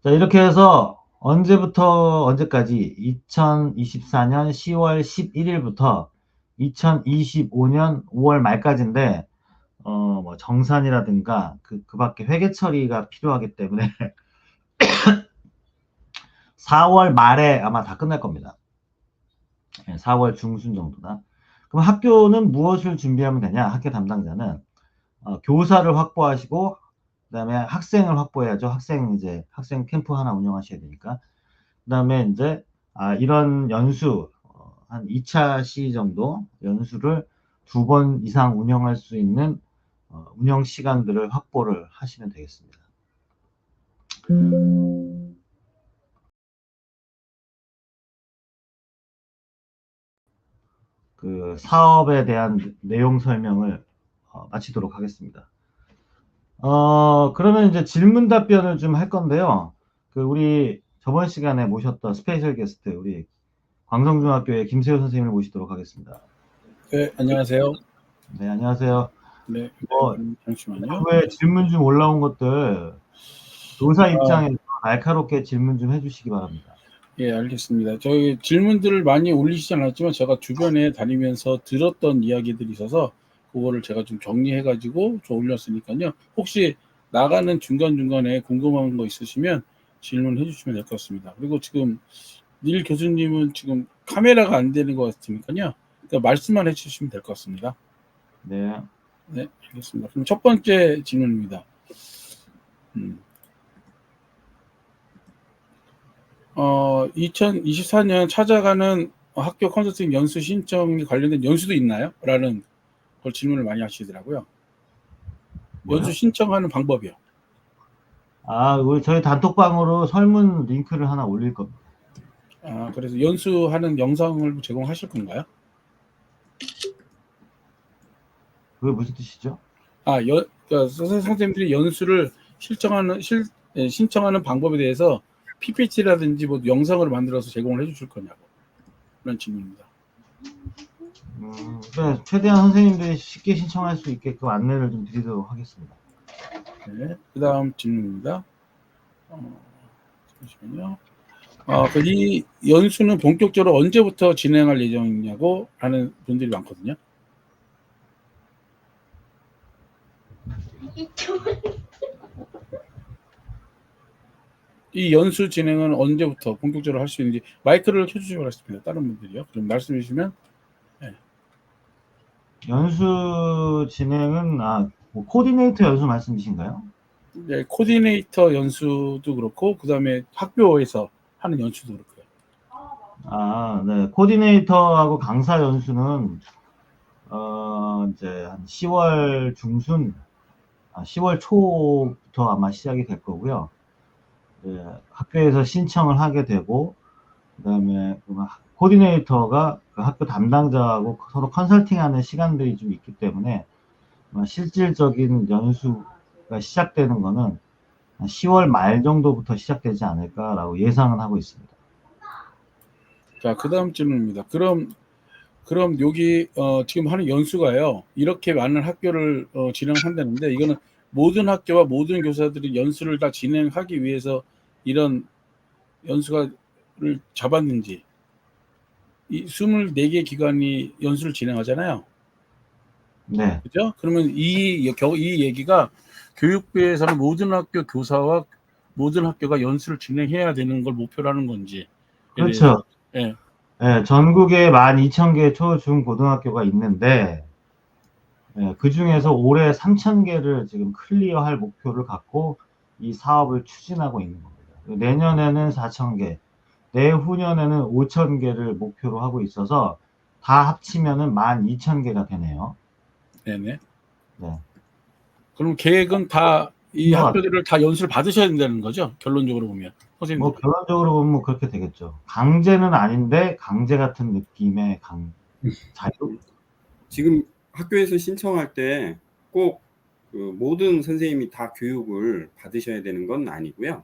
자, 이렇게 해서 언제부터 언제까지 2024년 10월 11일부터 2025년 5월 말까지인데 뭐 정산이라든가 그 밖에 회계 처리가 필요하기 때문에 4월 말에 아마 다 끝날 겁니다. 4월 중순 정도다. 그럼 학교는 무엇을 준비하면 되냐? 학교 담당자는 교사를 확보하시고 그다음에 학생을 확보해야죠. 학생 캠프 하나 운영하셔야 되니까. 그다음에 이제 이런 연수 한 2차 시 정도 연수를 2번 이상 운영할 수 있는 운영 시간들을 확보를 하시면 되겠습니다. 그 사업에 대한 내용 설명을 마치도록 하겠습니다. 그러면 이제 질문 답변을 좀 할 건데요. 우리 저번 시간에 모셨던 스페셜 게스트, 우리 광성중학교의 김세호 선생님을 모시도록 하겠습니다. 네, 안녕하세요. 네, 안녕하세요. 네, 잠시만요. 후에 질문 좀 올라온 것들 교사 입장에서 날카롭게 질문 좀 해주시기 바랍니다. 예, 알겠습니다. 저희 질문들을 많이 올리시지 않았지만 제가 주변에 다니면서 들었던 이야기들이 있어서 그거를 제가 좀 정리해가지고 좀 올렸으니까요. 혹시 나가는 중간중간에 궁금한 거 있으시면 질문해 주시면 될 것 같습니다. 그리고 지금 닐 교수님은 지금 카메라가 안 되는 것 같으니까요. 그러니까 말씀만 해주시면 될 것 같습니다. 네. 네, 알겠습니다. 그럼 첫 번째 질문입니다. 2024년 찾아가는 학교 컨설팅 연수 신청에 관련된 연수도 있나요? 라는 걸 질문을 많이 하시더라고요. 뭐요? 연수 신청하는 방법이요. 우리 저희 단톡방으로 설문 링크를 하나 올릴 겁니다. 그래서 연수하는 영상을 제공하실 건가요? 그게 무슨 뜻이죠? 그러니까 선생님들이 연수를 신청하는 방법에 대해서 PPT라든지 뭐 영상으로 만들어서 제공을 해주실 거냐고 그런 질문입니다. 네, 최대한 선생님들이 쉽게 신청할 수 있게끔 안내를 좀 드리도록 하겠습니다. 네, 그 다음 질문입니다. 잠시만요. 이 연수는 본격적으로 언제부터 진행할 예정이냐고 하는 분들이 많거든요. 이 연수 진행은 언제부터 본격적으로 할 수 있는지 마이크를 켜주시기 바랍니다. 다른 분들이요. 그럼 말씀해 주시면. 네. 연수 진행은 뭐 코디네이터 연수 말씀이신가요? 네, 코디네이터 연수도 그렇고 그 다음에 학교에서 하는 연수도 그렇고요. 네. 코디네이터하고 강사 연수는 이제 한 10월 중순, 10월 초부터 아마 시작이 될 거고요. 네, 학교에서 신청을 하게 되고, 그다음에 코디네이터가 그 학교 담당자하고 서로 컨설팅하는 시간들이 좀 있기 때문에 실질적인 연수가 시작되는 거는 한 10월 말 정도부터 시작되지 않을까라고 예상은 하고 있습니다. 자, 그 다음 질문입니다. 그럼 여기 지금 하는 연수가요. 이렇게 많은 학교를 진행한다는데 이거는 모든 학교와 모든 교사들이 연수를 다 진행하기 위해서 이런 연수가를 잡았는지, 이 24개 기관이 연수를 진행하잖아요. 네. 그죠? 그러면 이 얘기가 교육부에서는 모든 학교 교사와 모든 학교가 연수를 진행해야 되는 걸 목표로 하는 건지. 그렇죠. 예. 예, 전국에 12,000개 초, 중, 고등학교가 있는데, 예, 그 중에서 올해 3,000개를 지금 클리어할 목표를 갖고 이 사업을 추진하고 있는 겁니다. 내년에는 4,000개, 내후년에는 5,000개를 목표로 하고 있어서 다 합치면은 12,000개가 되네요. 네네. 네. 그럼 계획은 다 이 뭐, 학교들을 다 연수를 받으셔야 된다는 거죠? 결론적으로 보면 선생님들. 뭐 결론적으로 보면 그렇게 되겠죠. 강제는 아닌데 강제 같은 느낌의 자유? 지금 학교에서 신청할 때 꼭 그 모든 선생님이 다 교육을 받으셔야 되는 건 아니고요.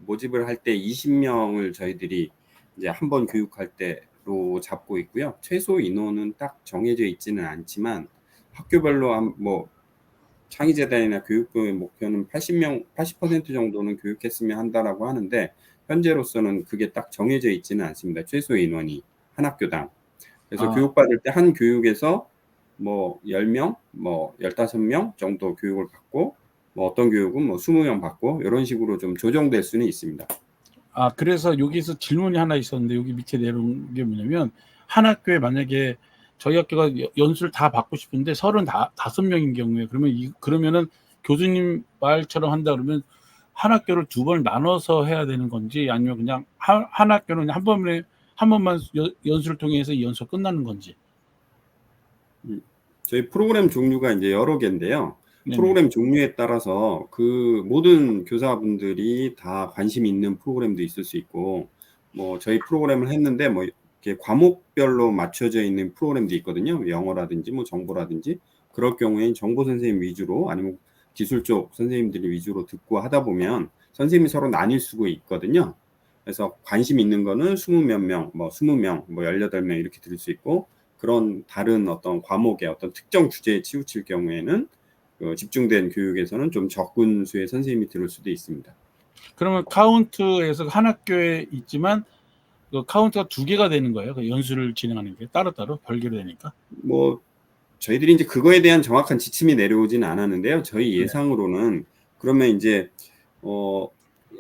모집을 할 때 20명을 저희들이 이제 한 번 교육할 때로 잡고 있고요. 최소 인원은 딱 정해져 있지는 않지만 학교별로 뭐 창의재단이나 교육부의 목표는 80% 정도는 교육했으면 한다라고 하는데 현재로서는 그게 딱 정해져 있지는 않습니다. 최소 인원이 한 학교당. 그래서 교육받을 때 한 교육에서 뭐 10명, 뭐 15명 정도 교육을 받고 뭐 어떤 교육은 뭐 20명 받고 이런 식으로 좀 조정될 수는 있습니다. 그래서 여기서 질문이 하나 있었는데 여기 밑에 내려온 게 뭐냐면 한 학교에 만약에 저희 학교가 연수를 다 받고 싶은데 35명인 경우에 그러면은 교수님 말처럼 한다 그러면 한 학교를 두 번 나눠서 해야 되는 건지 아니면 그냥 한 학교는 한 번만 연수를 통해서 이 연수가 끝나는 건지. 저희 프로그램 종류가 이제 여러 개인데요. 네네. 프로그램 종류에 따라서 그 모든 교사분들이 다 관심 있는 프로그램도 있을 수 있고, 뭐 저희 프로그램을 했는데 뭐 이렇게 과목별로 맞춰져 있는 프로그램도 있거든요. 영어라든지 뭐 정보라든지. 그럴 경우에는 정보 선생님 위주로 아니면 기술 쪽 선생님들이 위주로 듣고 하다 보면 선생님이 서로 나뉠 수가 있거든요. 그래서 관심 있는 거는 20몇 명, 뭐 20명, 뭐 18명 이렇게 들을 수 있고, 그런 다른 어떤 과목의 어떤 특정 주제에 치우칠 경우에는 집중된 교육에서는 좀 적은 수의 선생님이 들을 수도 있습니다. 그러면 카운트에서 한 학교에 있지만 그 카운트가 2개가 되는 거예요. 그 연수를 진행하는 게 따로따로 별개로 되니까. 뭐 저희들이 이제 그거에 대한 정확한 지침이 내려오지는 않았는데요. 저희 예상으로는 그러면 이제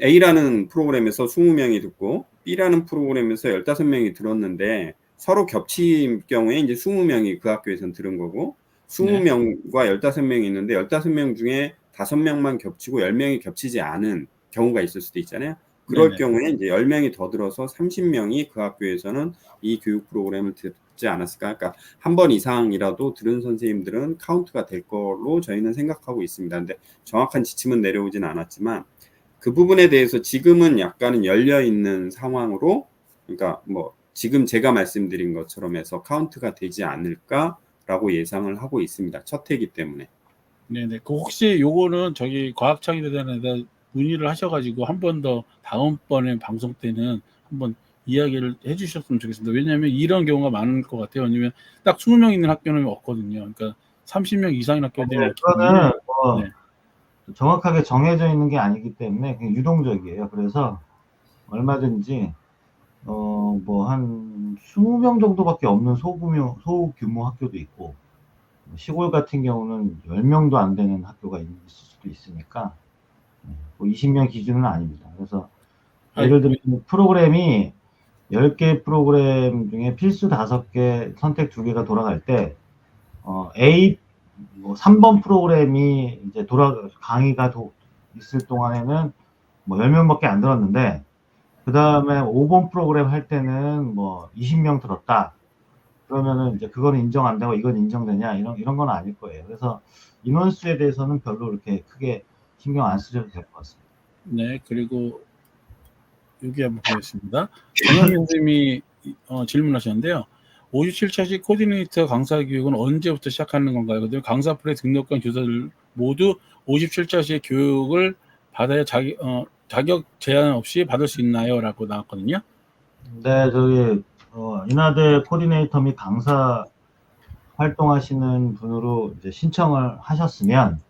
A라는 프로그램에서 20명이 듣고 B라는 프로그램에서 15명이 들었는데 서로 겹칠 경우에 이제 20명이 그 학교에서는 들은 거고 20명과 15명이 있는데 15명 중에 5명만 겹치고 10명이 겹치지 않은 경우가 있을 수도 있잖아요. 그럴 경우에 이제 10명이 더 들어서 30명이 그 학교에서는 이 교육 프로그램을 듣지 않았을까. 그러니까 한 번 이상이라도 들은 선생님들은 카운트가 될 걸로 저희는 생각하고 있습니다. 근데 정확한 지침은 내려오진 않았지만 그 부분에 대해서 지금은 약간은 열려 있는 상황으로, 그러니까 뭐 지금 제가 말씀드린 것처럼 해서 카운트가 되지 않을까라고 예상을 하고 있습니다. 첫 해기 때문에. 네네. 그 혹시 요거는 저기 과학창의재단에다 문의를 하셔가지고 한 번 더 다음번에 방송 때는 한번 이야기를 해주셨으면 좋겠습니다. 왜냐하면 이런 경우가 많을 것 같아요. 왜냐면 딱 20명 있는 학교는 없거든요. 그러니까 30명 이상인 학교들이 있기 때문에. 그거는 뭐 네. 정확하게 정해져 있는 게 아니기 때문에 그냥 유동적이에요. 그래서 얼마든지 뭐 한 20명 정도밖에 없는 소규모 학교도 있고 시골 같은 경우는 10명도 안 되는 학교가 있을 수도 있으니까 뭐 20명 기준은 아닙니다. 그래서 예를 들면 프로그램이 10개 프로그램 중에 필수 5개, 선택 2개가 돌아갈 때 A 뭐 3번 프로그램이 이제 강의가 있을 동안에는 뭐 10명밖에 안 들었는데 그 다음에 5번 프로그램 할 때는 뭐 20명 들었다. 그러면은 이제 그거는 인정 안 되고 이건 인정되냐 이런 건 아닐 거예요. 그래서 인원수에 대해서는 별로 이렇게 크게 신경 안 쓰셔도 될 것 같습니다. 네, 그리고 여기 한번 보겠습니다. 정현희 선생님이 질문하셨는데요. 57차식 코디네이터 강사 교육은 언제부터 시작하는 건가요? 그다음에 강사풀에 등록한 교사들 모두 57차식 교육을 받아야 자격 제한 없이 받을 수 있나요? 라고 나왔거든요. 네, 저기 인하대 코디네이터 및 강사 활동하시는 분으로 이제 신청을 하셨으면,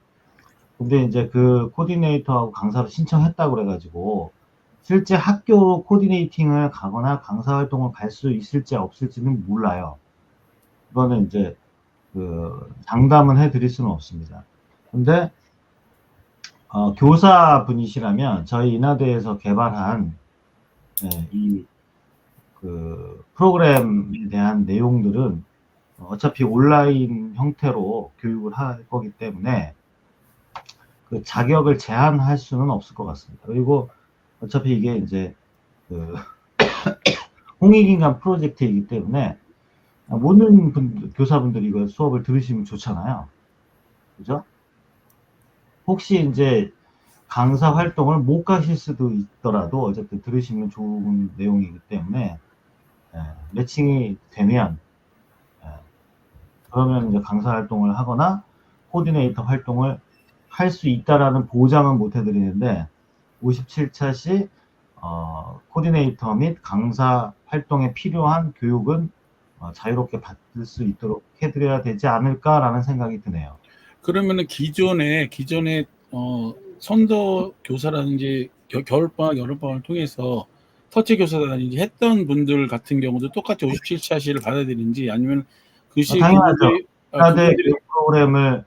근데 이제 그 코디네이터하고 강사를 신청했다고 그래가지고 실제 학교로 코디네이팅을 가거나 강사 활동을 갈 수 있을지 없을지는 몰라요. 이거는 이제 그 장담은 해드릴 수는 없습니다. 근데 교사분이시라면 저희 인하대에서 개발한 이 그 프로그램에 대한 내용들은 어차피 온라인 형태로 교육을 할 거기 때문에 그 자격을 제한할 수는 없을 것 같습니다. 그리고 어차피 이게 이제 그 홍익인간 프로젝트이기 때문에 모든 교사분들이 이거 수업을 들으시면 좋잖아요. 그죠? 혹시 이제 강사 활동을 못 가실 수도 있더라도 어쨌든 들으시면 좋은 내용이기 때문에 매칭이 되면 그러면 이제 강사 활동을 하거나 코디네이터 활동을 할 수 있다라는 보장은 못 해드리는데 57차 시 코디네이터 및 강사 활동에 필요한 교육은 자유롭게 받을 수 있도록 해드려야 되지 않을까라는 생각이 드네요. 그러면은 기존에 선도 교사라든지 겨울방학, 여름방학을 통해서 터치 교사라든지 했던 분들 같은 경우도 똑같이 57차시를 받아야 되는지, 아니면 그 시 당연하죠. 인하대 그분들이 교육 프로그램을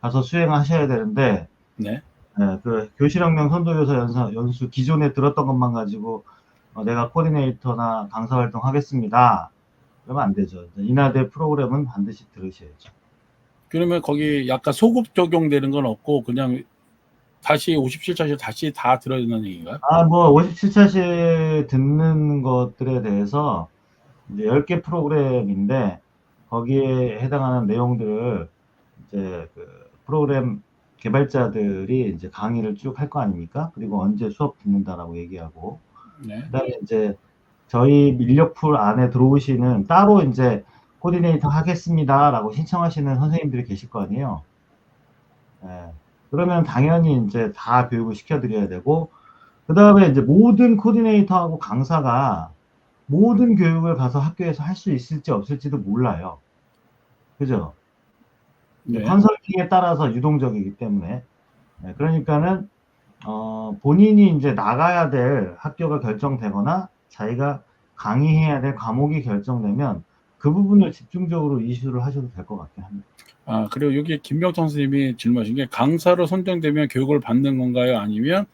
가서 수행하셔야 되는데 네. 그 교실혁명 선도교사 연수 기존에 들었던 것만 가지고 내가 코디네이터나 강사 활동 하겠습니다. 그러면 안 되죠. 인하대 프로그램은 반드시 들으셔야죠. 그러면 거기 약간 소급 적용되는 건 없고 그냥 다시 57차시 다시 다 들어야 된다는 얘기인가요? 뭐 57차시 듣는 것들에 대해서 이제 10개 프로그램인데 거기에 해당하는 내용들을 이제 그 프로그램 개발자들이 이제 강의를 쭉 할 거 아닙니까? 그리고 언제 수업 듣는다라고 얘기하고, 네. 그다음에 이제 저희 인력풀 안에 들어오시는 따로 이제 코디네이터 하겠습니다라고 신청하시는 선생님들이 계실 거 아니에요. 그러면 당연히 이제 다 교육을 시켜드려야 되고, 그 다음에 이제 모든 코디네이터하고 강사가 모든 교육을 가서 학교에서 할 수 있을지 없을지도 몰라요. 그죠? 네. 컨설팅에 따라서 유동적이기 때문에. 그러니까는, 본인이 이제 나가야 될 학교가 결정되거나 자기가 강의해야 될 과목이 결정되면 그 부분을 집중적으로 이슈를 하셔도 될 것 같긴 합니다. 그리고 여기 김병창 선생님이 질문하신 게 강사로 선정되면 교육을 받는 건가요? 아니면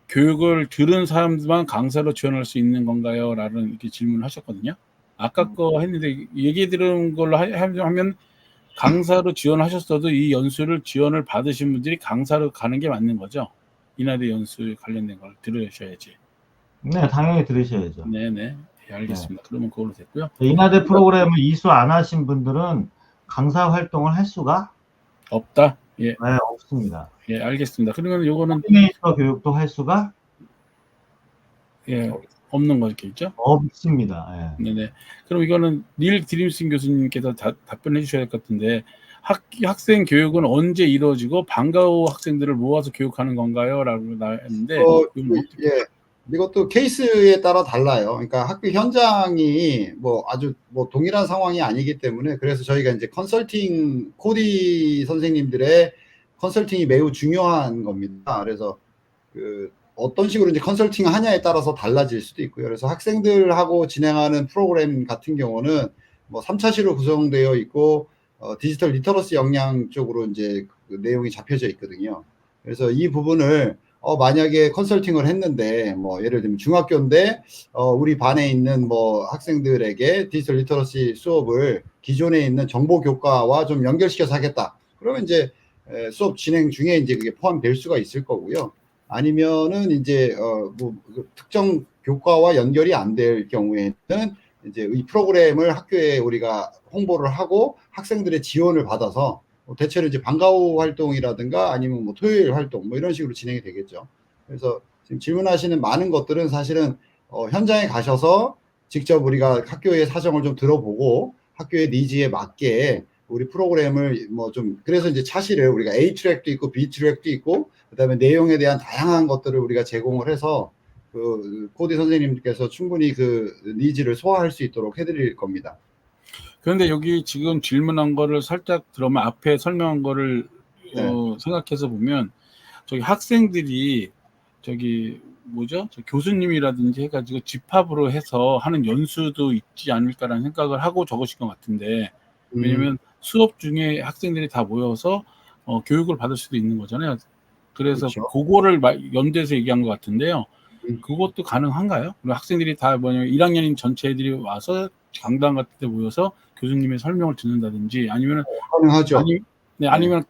교육을 들은 사람들만 강사로 지원할 수 있는 건가요? 라는 이렇게 질문을 하셨거든요. 아까 거 했는데 얘기 들은 걸로 하면 강사로 지원하셨어도 이 연수를 지원을 받으신 분들이 강사로 가는 게 맞는 거죠. 인하대 연수 관련된 걸 들으셔야지. 네, 당연히 들으셔야죠. 네네. 예, 알겠습니다. 그러면 그걸로 됐고요. 인하대 프로그램을 이수 안 하신 분들은 강사 활동을 할 수가 없다. 예, 없습니다. 예, 알겠습니다. 그러면 요거는 코디네이터 교육도 할 수가 없는 거겠죠? 없습니다. 네네. 그럼 이거는 닐 드림슨 교수님께서 답변해 주셔야 될 것 같은데, 학생 교육은 언제 이루어지고 방과 후 학생들을 모아서 교육하는 건가요? 라고 나왔는데, 예. 이것도 케이스에 따라 달라요. 그러니까 학교 현장이 아주 동일한 상황이 아니기 때문에, 그래서 저희가 이제 컨설팅 코디 선생님들의 컨설팅이 매우 중요한 겁니다. 그래서 어떤 식으로 이제 컨설팅 하냐에 따라서 달라질 수도 있고요. 그래서 학생들하고 진행하는 프로그램 같은 경우는 3차시로 구성되어 있고, 디지털 리터러시 역량 쪽으로 이제 그 내용이 잡혀져 있거든요. 그래서 이 부분을 만약에 컨설팅을 했는데 예를 들면 중학교인데 우리 반에 있는 학생들에게 디지털 리터러시 수업을 기존에 있는 정보 교과와 좀 연결시켜서 하겠다. 그러면 이제 수업 진행 중에 이제 그게 포함될 수가 있을 거고요. 아니면은 이제 특정 교과와 연결이 안 될 경우에는 이제 이 프로그램을 학교에 우리가 홍보를 하고 학생들의 지원을 받아서 대체로 이제 방과 후 활동이라든가 아니면 토요일 활동 이런 식으로 진행이 되겠죠. 그래서 지금 질문하시는 많은 것들은 사실은 현장에 가셔서 직접 우리가 학교의 사정을 좀 들어보고 학교의 니즈에 맞게 우리 프로그램을 뭐 좀 그래서 이제 차시를 우리가 A 트랙도 있고 B 트랙도 있고 그다음에 내용에 대한 다양한 것들을 우리가 제공을 해서 그 코디 선생님께서 충분히 그 니즈를 소화할 수 있도록 해드릴 겁니다. 그런데 여기 지금 질문한 거를 살짝 들어보면 앞에 설명한 거를 네. 생각해서 보면 저기 학생들이 저기 뭐죠? 저 교수님이라든지 해가지고 집합으로 해서 하는 연수도 있지 않을까라는 생각을 하고 적으신 것 같은데 왜냐면 수업 중에 학생들이 다 모여서 교육을 받을 수도 있는 거잖아요. 그래서 그렇죠. 그거를 연대에서 얘기한 것 같은데요. 음. 그것도 가능한가요? 그리고 학생들이 다 뭐냐면 1학년인 전체 애들이 와서 강당 같은 데 모여서 교수님의 설명을 듣는다든지 아니면 가능하죠. 아니면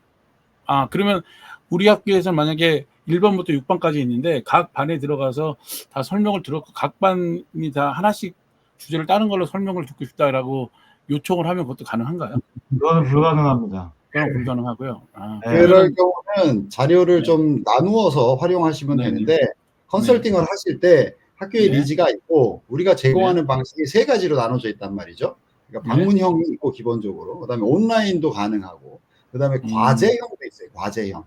그러면 우리 학교에서 만약에 1번부터 6반까지 있는데 각 반에 들어가서 다 설명을 들었고 각 반이 다 하나씩 주제를 다른 걸로 설명을 듣고 싶다라고 요청을 하면 그것도 가능한가요? 그거는 불가능합니다. 그건 불가능하고요. 네. 그럴 경우는 자료를 네. 좀 나누어서 활용하시면 네네. 되는데 컨설팅을 하실 때 학교의 네. 니즈가 있고 우리가 제공하는 방식이 세 가지로 나눠져 있단 말이죠. 그러니까 네. 방문형이 있고 기본적으로 그다음에 온라인도 가능하고 그다음에 과제형도 있어요. 과제형.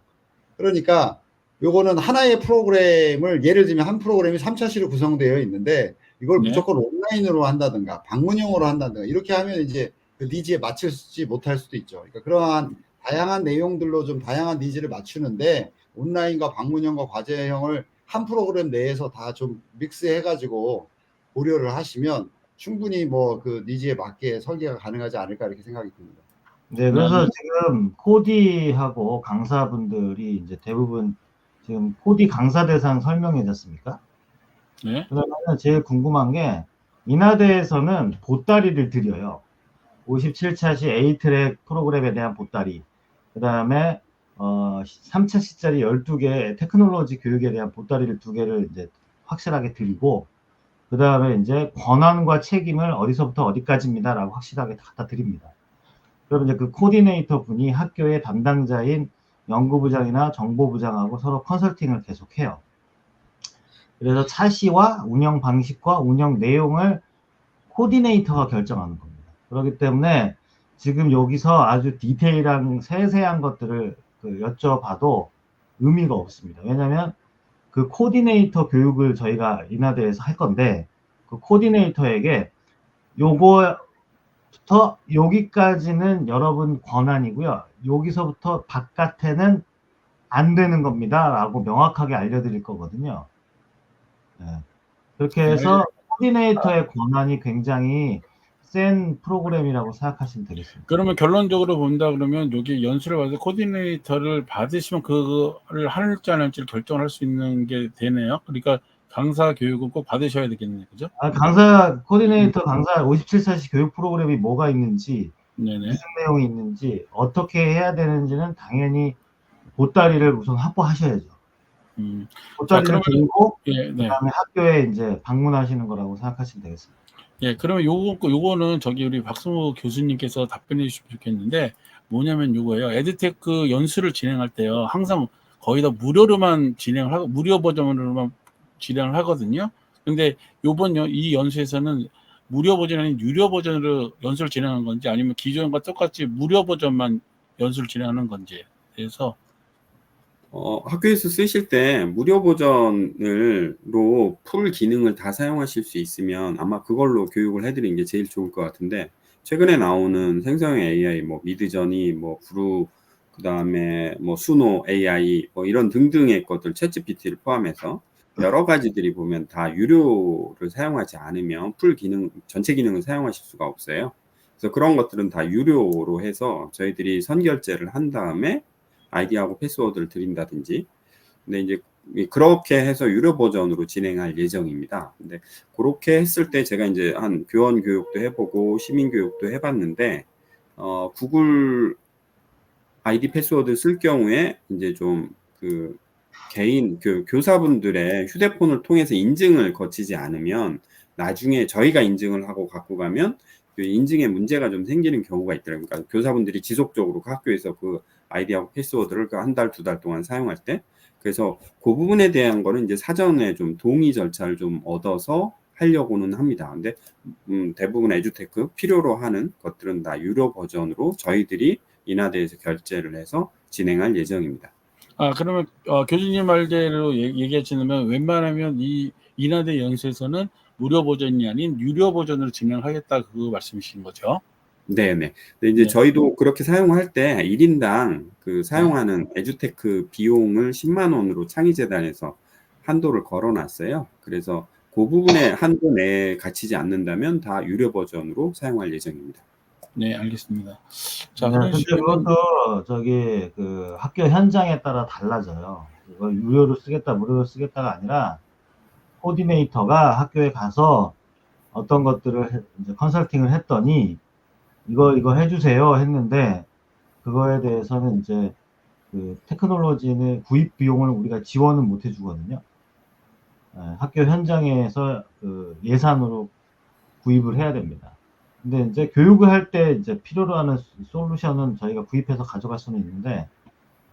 그러니까 요거는 하나의 프로그램을 예를 들면 한 프로그램이 3차시로 구성되어 있는데 이걸 네. 무조건 온라인으로 한다든가 방문형으로 한다든가 이렇게 하면 이제 그 니즈에 맞추지 못할 수도 있죠. 그러니까 그러한 다양한 내용들로 좀 다양한 니즈를 맞추는데 온라인과 방문형과 과제형을 한 프로그램 내에서 다 좀 믹스해 가지고 고려를 하시면 충분히 뭐 그 니즈에 맞게 설계가 가능하지 않을까 이렇게 생각이 듭니다. 네, 그래서 지금 코디하고 강사분들이 이제 대부분 지금 코디 강사 대상 설명이지 않습니까? 네. 그러면 제일 궁금한 게 인하대에서는 보따리를 드려요. 57차시 A트랙 프로그램에 대한 보따리. 그 다음에 3차시짜리 12개 테크놀로지 교육에 대한 보따리를 2개를 이제 확실하게 드리고 그 다음에 이제 권한과 책임을 어디서부터 어디까지입니다라고 확실하게 갖다 드립니다. 그러면 이제 그 코디네이터 분이 학교의 담당자인 연구부장이나 정보부장하고 서로 컨설팅을 계속해요. 그래서 차시와 운영 방식과 운영 내용을 코디네이터가 결정하는 겁니다. 그렇기 때문에 지금 여기서 아주 디테일한 세세한 것들을 여쭤봐도 의미가 없습니다. 왜냐하면 그 코디네이터 교육을 저희가 인하대에서 할 건데 그 코디네이터에게 요거부터 여기까지는 여러분 권한이고요. 여기서부터 바깥에는 안 되는 겁니다. 라고 명확하게 알려드릴 거거든요. 네. 그렇게 해서 코디네이터의 권한이 굉장히 센 프로그램이라고 생각하시면 되겠습니다. 그러면 결론적으로 본다 그러면 여기 연수를 받아서 코디네이터를 받으시면 그거를 할지 안 할지를 결정할 수 있는 게 되네요. 그러니까 강사 교육은 꼭 받으셔야 되겠네요. 그죠? 코디네이터 강사 57사시 교육 프로그램이 뭐가 있는지, 네네. 무슨 내용이 있는지, 어떻게 해야 되는지는 당연히 보따리를 우선 확보하셔야죠. 보따리를 드리고, 예, 네. 그다음에 학교에 이제 방문하시는 거라고 생각하시면 되겠습니다. 예, 그러면 요거는 저기 우리 박승호 교수님께서 답변해 주시면 좋겠는데 뭐냐면 요거예요. 에듀테크 연수를 진행할 때요. 항상 거의 다 무료로만 진행을 하고 무료 버전으로만 진행을 하거든요. 근데 이 연수에서는 무료 버전이 아닌 유료 버전으로 연수를 진행하는 건지 아니면 기존과 똑같이 무료 버전만 연수를 진행하는 건지 그래서 학교에서 쓰실 때 무료 버전으로 풀 기능을 다 사용하실 수 있으면 아마 그걸로 교육을 해드리는 게 제일 좋을 것 같은데 최근에 나오는 생성형 AI, 뭐 미드저니, 뭐 브루, 그 다음에 뭐 수노 AI, 뭐 이런 등등의 것들, 챗GPT를 포함해서 여러 가지들이 보면 다 유료를 사용하지 않으면 풀 기능, 전체 기능을 사용하실 수가 없어요. 그래서 그런 것들은 다 유료로 해서 저희들이 선결제를 한 다음에 아이디하고 패스워드를 드린다든지 근데 이제 그렇게 해서 유료 버전으로 진행할 예정입니다. 근데 그렇게 했을 때 제가 이제 한 교원 교육도 해보고 시민 교육도 해봤는데 구글 아이디 패스워드 쓸 경우에 이제 좀 그 개인 교사분들의 휴대폰을 통해서 인증을 거치지 않으면 나중에 저희가 인증을 하고 갖고 가면 그 인증에 문제가 좀 생기는 경우가 있더라고요. 그러니까 교사분들이 지속적으로 그 학교에서 그 아이디하고 패스워드를 한 달, 2달 동안 사용할 때 그래서 그 부분에 대한 거는 이제 사전에 좀 동의 절차를 좀 얻어서 하려고는 합니다. 근데 대부분 에듀테크 필요로 하는 것들은 다 유료 버전으로 저희들이 인하대에서 결제를 해서 진행할 예정입니다. 그러면 교수님 말대로 얘기하시면 웬만하면 이 인하대 연수에서는 무료 버전이 아닌 유료 버전으로 진행하겠다 그 말씀이신 거죠? 네네. 근데 이제 네. 저희도 그렇게 사용할 때 1인당 그 사용하는 에듀테크 비용을 10만 원으로 창의재단에서 한도를 걸어놨어요. 그래서 그 부분에 한도 내에 갇히지 않는다면 다 유료 버전으로 사용할 예정입니다. 네, 알겠습니다. 자, 네, 근데 그러시면 그것도 저기 그 학교 현장에 따라 달라져요. 이걸 유료로 쓰겠다, 무료로 쓰겠다가 아니라 코디네이터가 학교에 가서 어떤 것들을 이제 컨설팅을 했더니 이거 해주세요 했는데 그거에 대해서는 이제 그 테크놀로지는 구입 비용을 우리가 지원은 못 해주거든요. 학교 현장에서 그 예산으로 구입을 해야 됩니다. 근데 이제 교육을 할 때 이제 필요로 하는 솔루션은 저희가 구입해서 가져갈 수는 있는데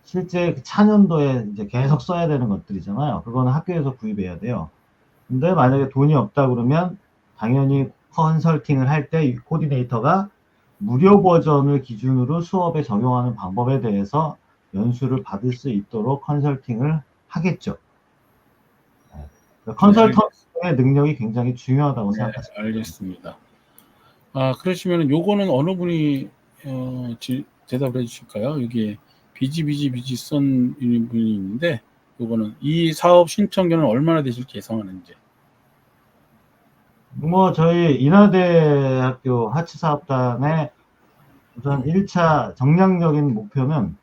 실제 그 차년도에 이제 계속 써야 되는 것들이잖아요. 그거는 학교에서 구입해야 돼요. 근데 만약에 돈이 없다 그러면 당연히 컨설팅을 할 때 코디네이터가 무료 버전을 기준으로 수업에 적용하는 방법에 대해서 연수를 받을 수 있도록 컨설팅을 하겠죠. 컨설턴트의 능력이 굉장히 중요하다고 네, 생각하십니다. 알겠습니다. 그러시면 요거는 어느 분이 대답을 해주실까요? 여기 비지 선 분이 있는데 요거는 이 사업 신청료는 얼마나 되실지 예상하는지. 뭐 저희 인하대학교 하치사업단의 우선 1차 정량적인 목표는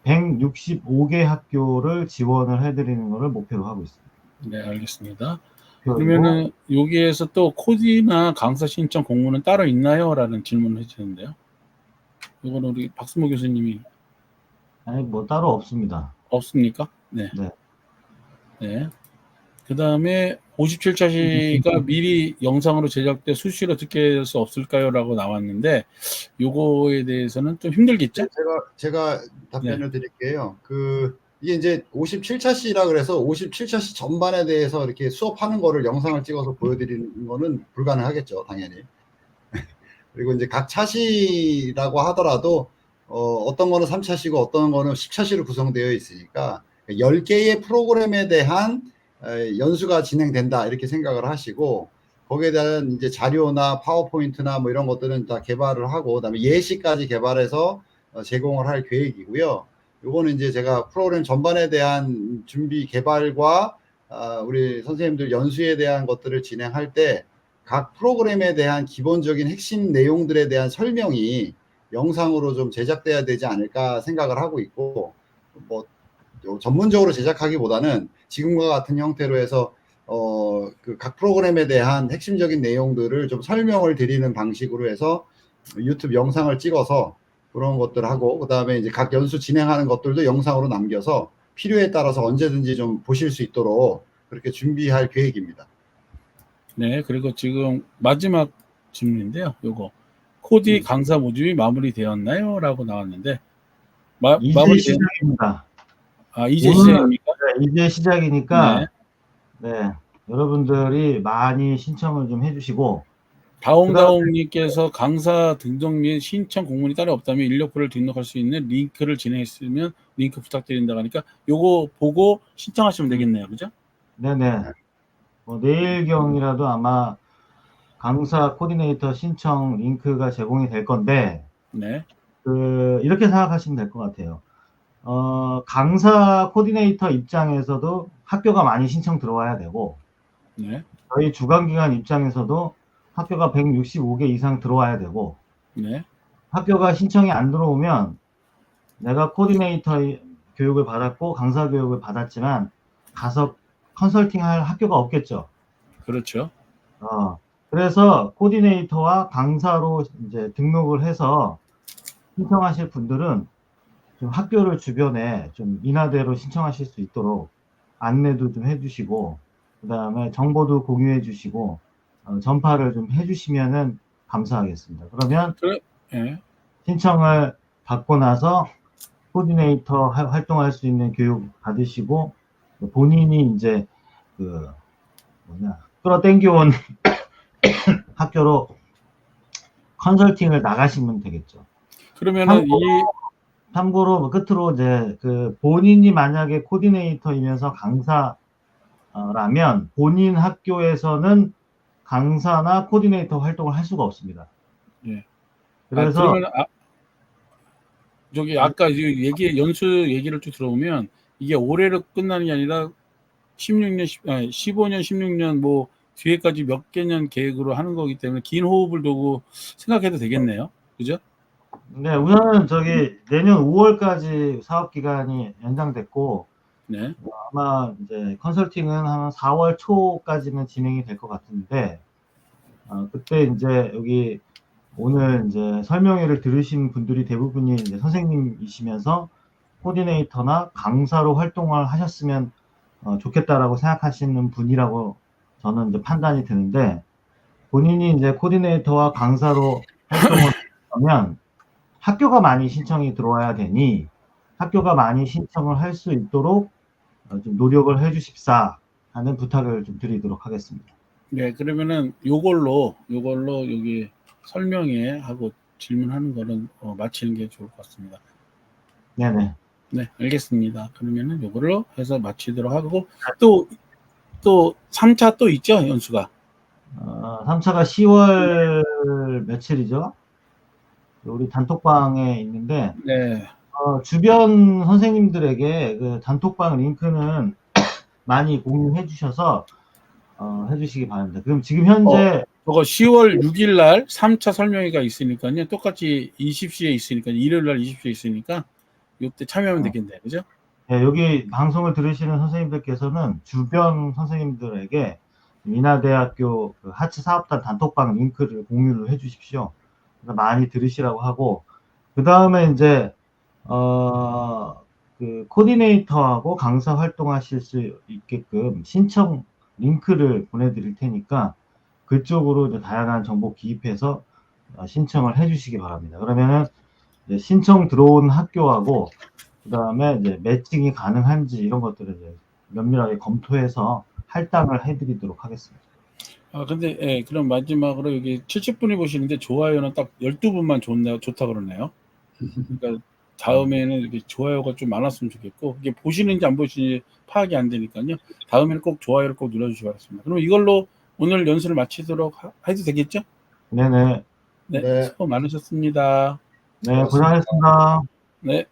165개 학교를 지원을 해드리는 것을 목표로 하고 있습니다. 네, 알겠습니다. 그리고 그러면은 여기에서 또 코디나 강사 신청 공문은 따로 있나요? 라는 질문을 해주는데요. 이거는 우리 박수모 교수님이 아니 뭐 따로 없습니다. 없습니까? 네. 네. 네. 그 다음에 57차시가 미리 영상으로 제작돼 수시로 듣게 될 수 없을까요? 라고 나왔는데 요거에 대해서는 좀 힘들겠죠? 제가 답변을 드릴게요. 이게 이제 57차시라 그래서 57차시 전반에 대해서 이렇게 수업하는 거를 영상을 찍어서 보여드리는 거는 불가능하겠죠, 당연히. 그리고 이제 각 차시라고 하더라도 어떤 거는 3차시고 어떤 거는 10차시로 구성되어 있으니까 10개의 프로그램에 대한 연수가 진행된다 이렇게 생각을 하시고 거기에 대한 이제 자료나 파워포인트나 뭐 이런 것들은 다 개발을 하고 그다음에 예시까지 개발해서 제공을 할 계획이고요. 요거는 이제 제가 프로그램 전반에 대한 준비 개발과 우리 선생님들 연수에 대한 것들을 진행할 때 각 프로그램에 대한 기본적인 핵심 내용들에 대한 설명이 영상으로 좀 제작돼야 되지 않을까 생각을 하고 있고 뭐 전문적으로 제작하기보다는 지금과 같은 형태로 해서 그 각 프로그램에 대한 핵심적인 내용들을 좀 설명을 드리는 방식으로 해서 유튜브 영상을 찍어서 그런 것들 하고 그다음에 이제 각 연수 진행하는 것들도 영상으로 남겨서 필요에 따라서 언제든지 좀 보실 수 있도록 그렇게 준비할 계획입니다. 네, 그리고 지금 마지막 질문인데요. 요거 코디 강사 모집이 마무리되었나요? 라고 나왔는데 이제 마무리된 시작입니다. 이제 오늘, 시작입니까? 네, 이제 시작이니까 네, 여러분들이 많이 신청을 좀 해주시고 다옹다옹님께서 강사 등록 및 신청 공문이 따로 없다면 인력풀을 등록할 수 있는 링크를 진행했으면 링크 부탁드린다고 하니까 요거 보고 신청하시면 되겠네요. 그죠? 네네. 뭐 내일경이라도 아마 강사 코디네이터 신청 링크가 제공이 될 건데 네. 이렇게 생각하시면 될 것 같아요. 강사 코디네이터 입장에서도 학교가 많이 신청 들어와야 되고 네. 저희 주관기관 입장에서도 학교가 165개 이상 들어와야 되고 네. 학교가 신청이 안 들어오면 내가 코디네이터 교육을 받았고 강사 교육을 받았지만 가서 컨설팅 할 학교가 없겠죠. 그렇죠. 그래서 코디네이터와 강사로 이제 등록을 해서 신청하실 분들은 좀 학교를 주변에 좀 인하대로 신청하실 수 있도록 안내도 좀 해주시고 그 다음에 정보도 공유해 주시고 전파를 좀 해주시면은 감사하겠습니다. 그러면 네. 신청을 받고 나서 코디네이터 활동할 수 있는 교육 받으시고 본인이 이제 끌어당겨온 학교로 컨설팅을 나가시면 되겠죠. 그러면은 이 참고로 뭐 끝으로 이제 그 본인이 만약에 코디네이터이면서 강사라면 본인 학교에서는 강사나 코디네이터 활동을 할 수가 없습니다. 예. 그래서 그러면 저기 아까 연수 얘기를 쭉 들어보면 이게 올해로 끝나는 게 아니라 15년, 16년 뭐 뒤에까지 몇 개년 계획으로 하는 거기 때문에 긴 호흡을 두고 생각해도 되겠네요. 그죠? 네, 우선은 저기 내년 5월까지 사업 기간이 연장됐고 네. 아마 이제 컨설팅은 한 4월 초까지는 진행이 될 것 같은데 그때 이제 여기 오늘 이제 설명회를 들으신 분들이 대부분이 이제 선생님이시면서 코디네이터나 강사로 활동을 하셨으면 좋겠다라고 생각하시는 분이라고 저는 이제 판단이 드는데 본인이 이제 코디네이터와 강사로 활동을 하면 학교가 많이 신청이 들어와야 되니 학교가 많이 신청을 할 수 있도록 좀 노력을 해 주십사 하는 부탁을 좀 드리도록 하겠습니다. 네, 그러면은 요걸로 여기 설명회 하고 질문하는 거는 마치는 게 좋을 것 같습니다. 네네. 네, 알겠습니다. 그러면은 요거를 해서 마치도록 하고 또 3차 또 있죠, 연수가. 3차가 10월 며칠이죠? 우리 단톡방에 있는데 네. 주변 선생님들에게 그 단톡방 링크는 많이 공유해 주셔서 해주시기 바랍니다. 그럼 지금 현재 저거 10월 6일 날 3차 설명회가 있으니까요. 똑같이 20시에 있으니까 일요일 날 20시에 있으니까 이때 참여하면 되겠네요. 그죠? 네, 여기 방송을 들으시는 선생님들께서는 주변 선생님들에게 인하대학교 그 하츠 사업단 단톡방 링크를 공유를 해 주십시오. 많이 들으시라고 하고 그 다음에 이제 그 코디네이터하고 강사 활동하실 수 있게끔 신청 링크를 보내드릴 테니까 그쪽으로 이제 다양한 정보 기입해서 신청을 해주시기 바랍니다. 그러면은 이제 신청 들어온 학교하고 그 다음에 이제 매칭이 가능한지 이런 것들을 이제 면밀하게 검토해서 할당을 해드리도록 하겠습니다. 근데 예, 그럼 마지막으로 여기 70분이 보시는데 좋아요는 딱 12분만 좋다 그러네요. 그러니까 다음에는 이렇게 좋아요가 좀 많았으면 좋겠고 이게 보시는지 안 보시는지 파악이 안 되니까요. 다음에는 꼭 좋아요를 꼭 눌러주시기 바랍니다. 그럼 이걸로 오늘 연수를 마치도록 해도 되겠죠? 네네. 네, 네. 수고 많으셨습니다. 네, 고생하셨습니다. 네.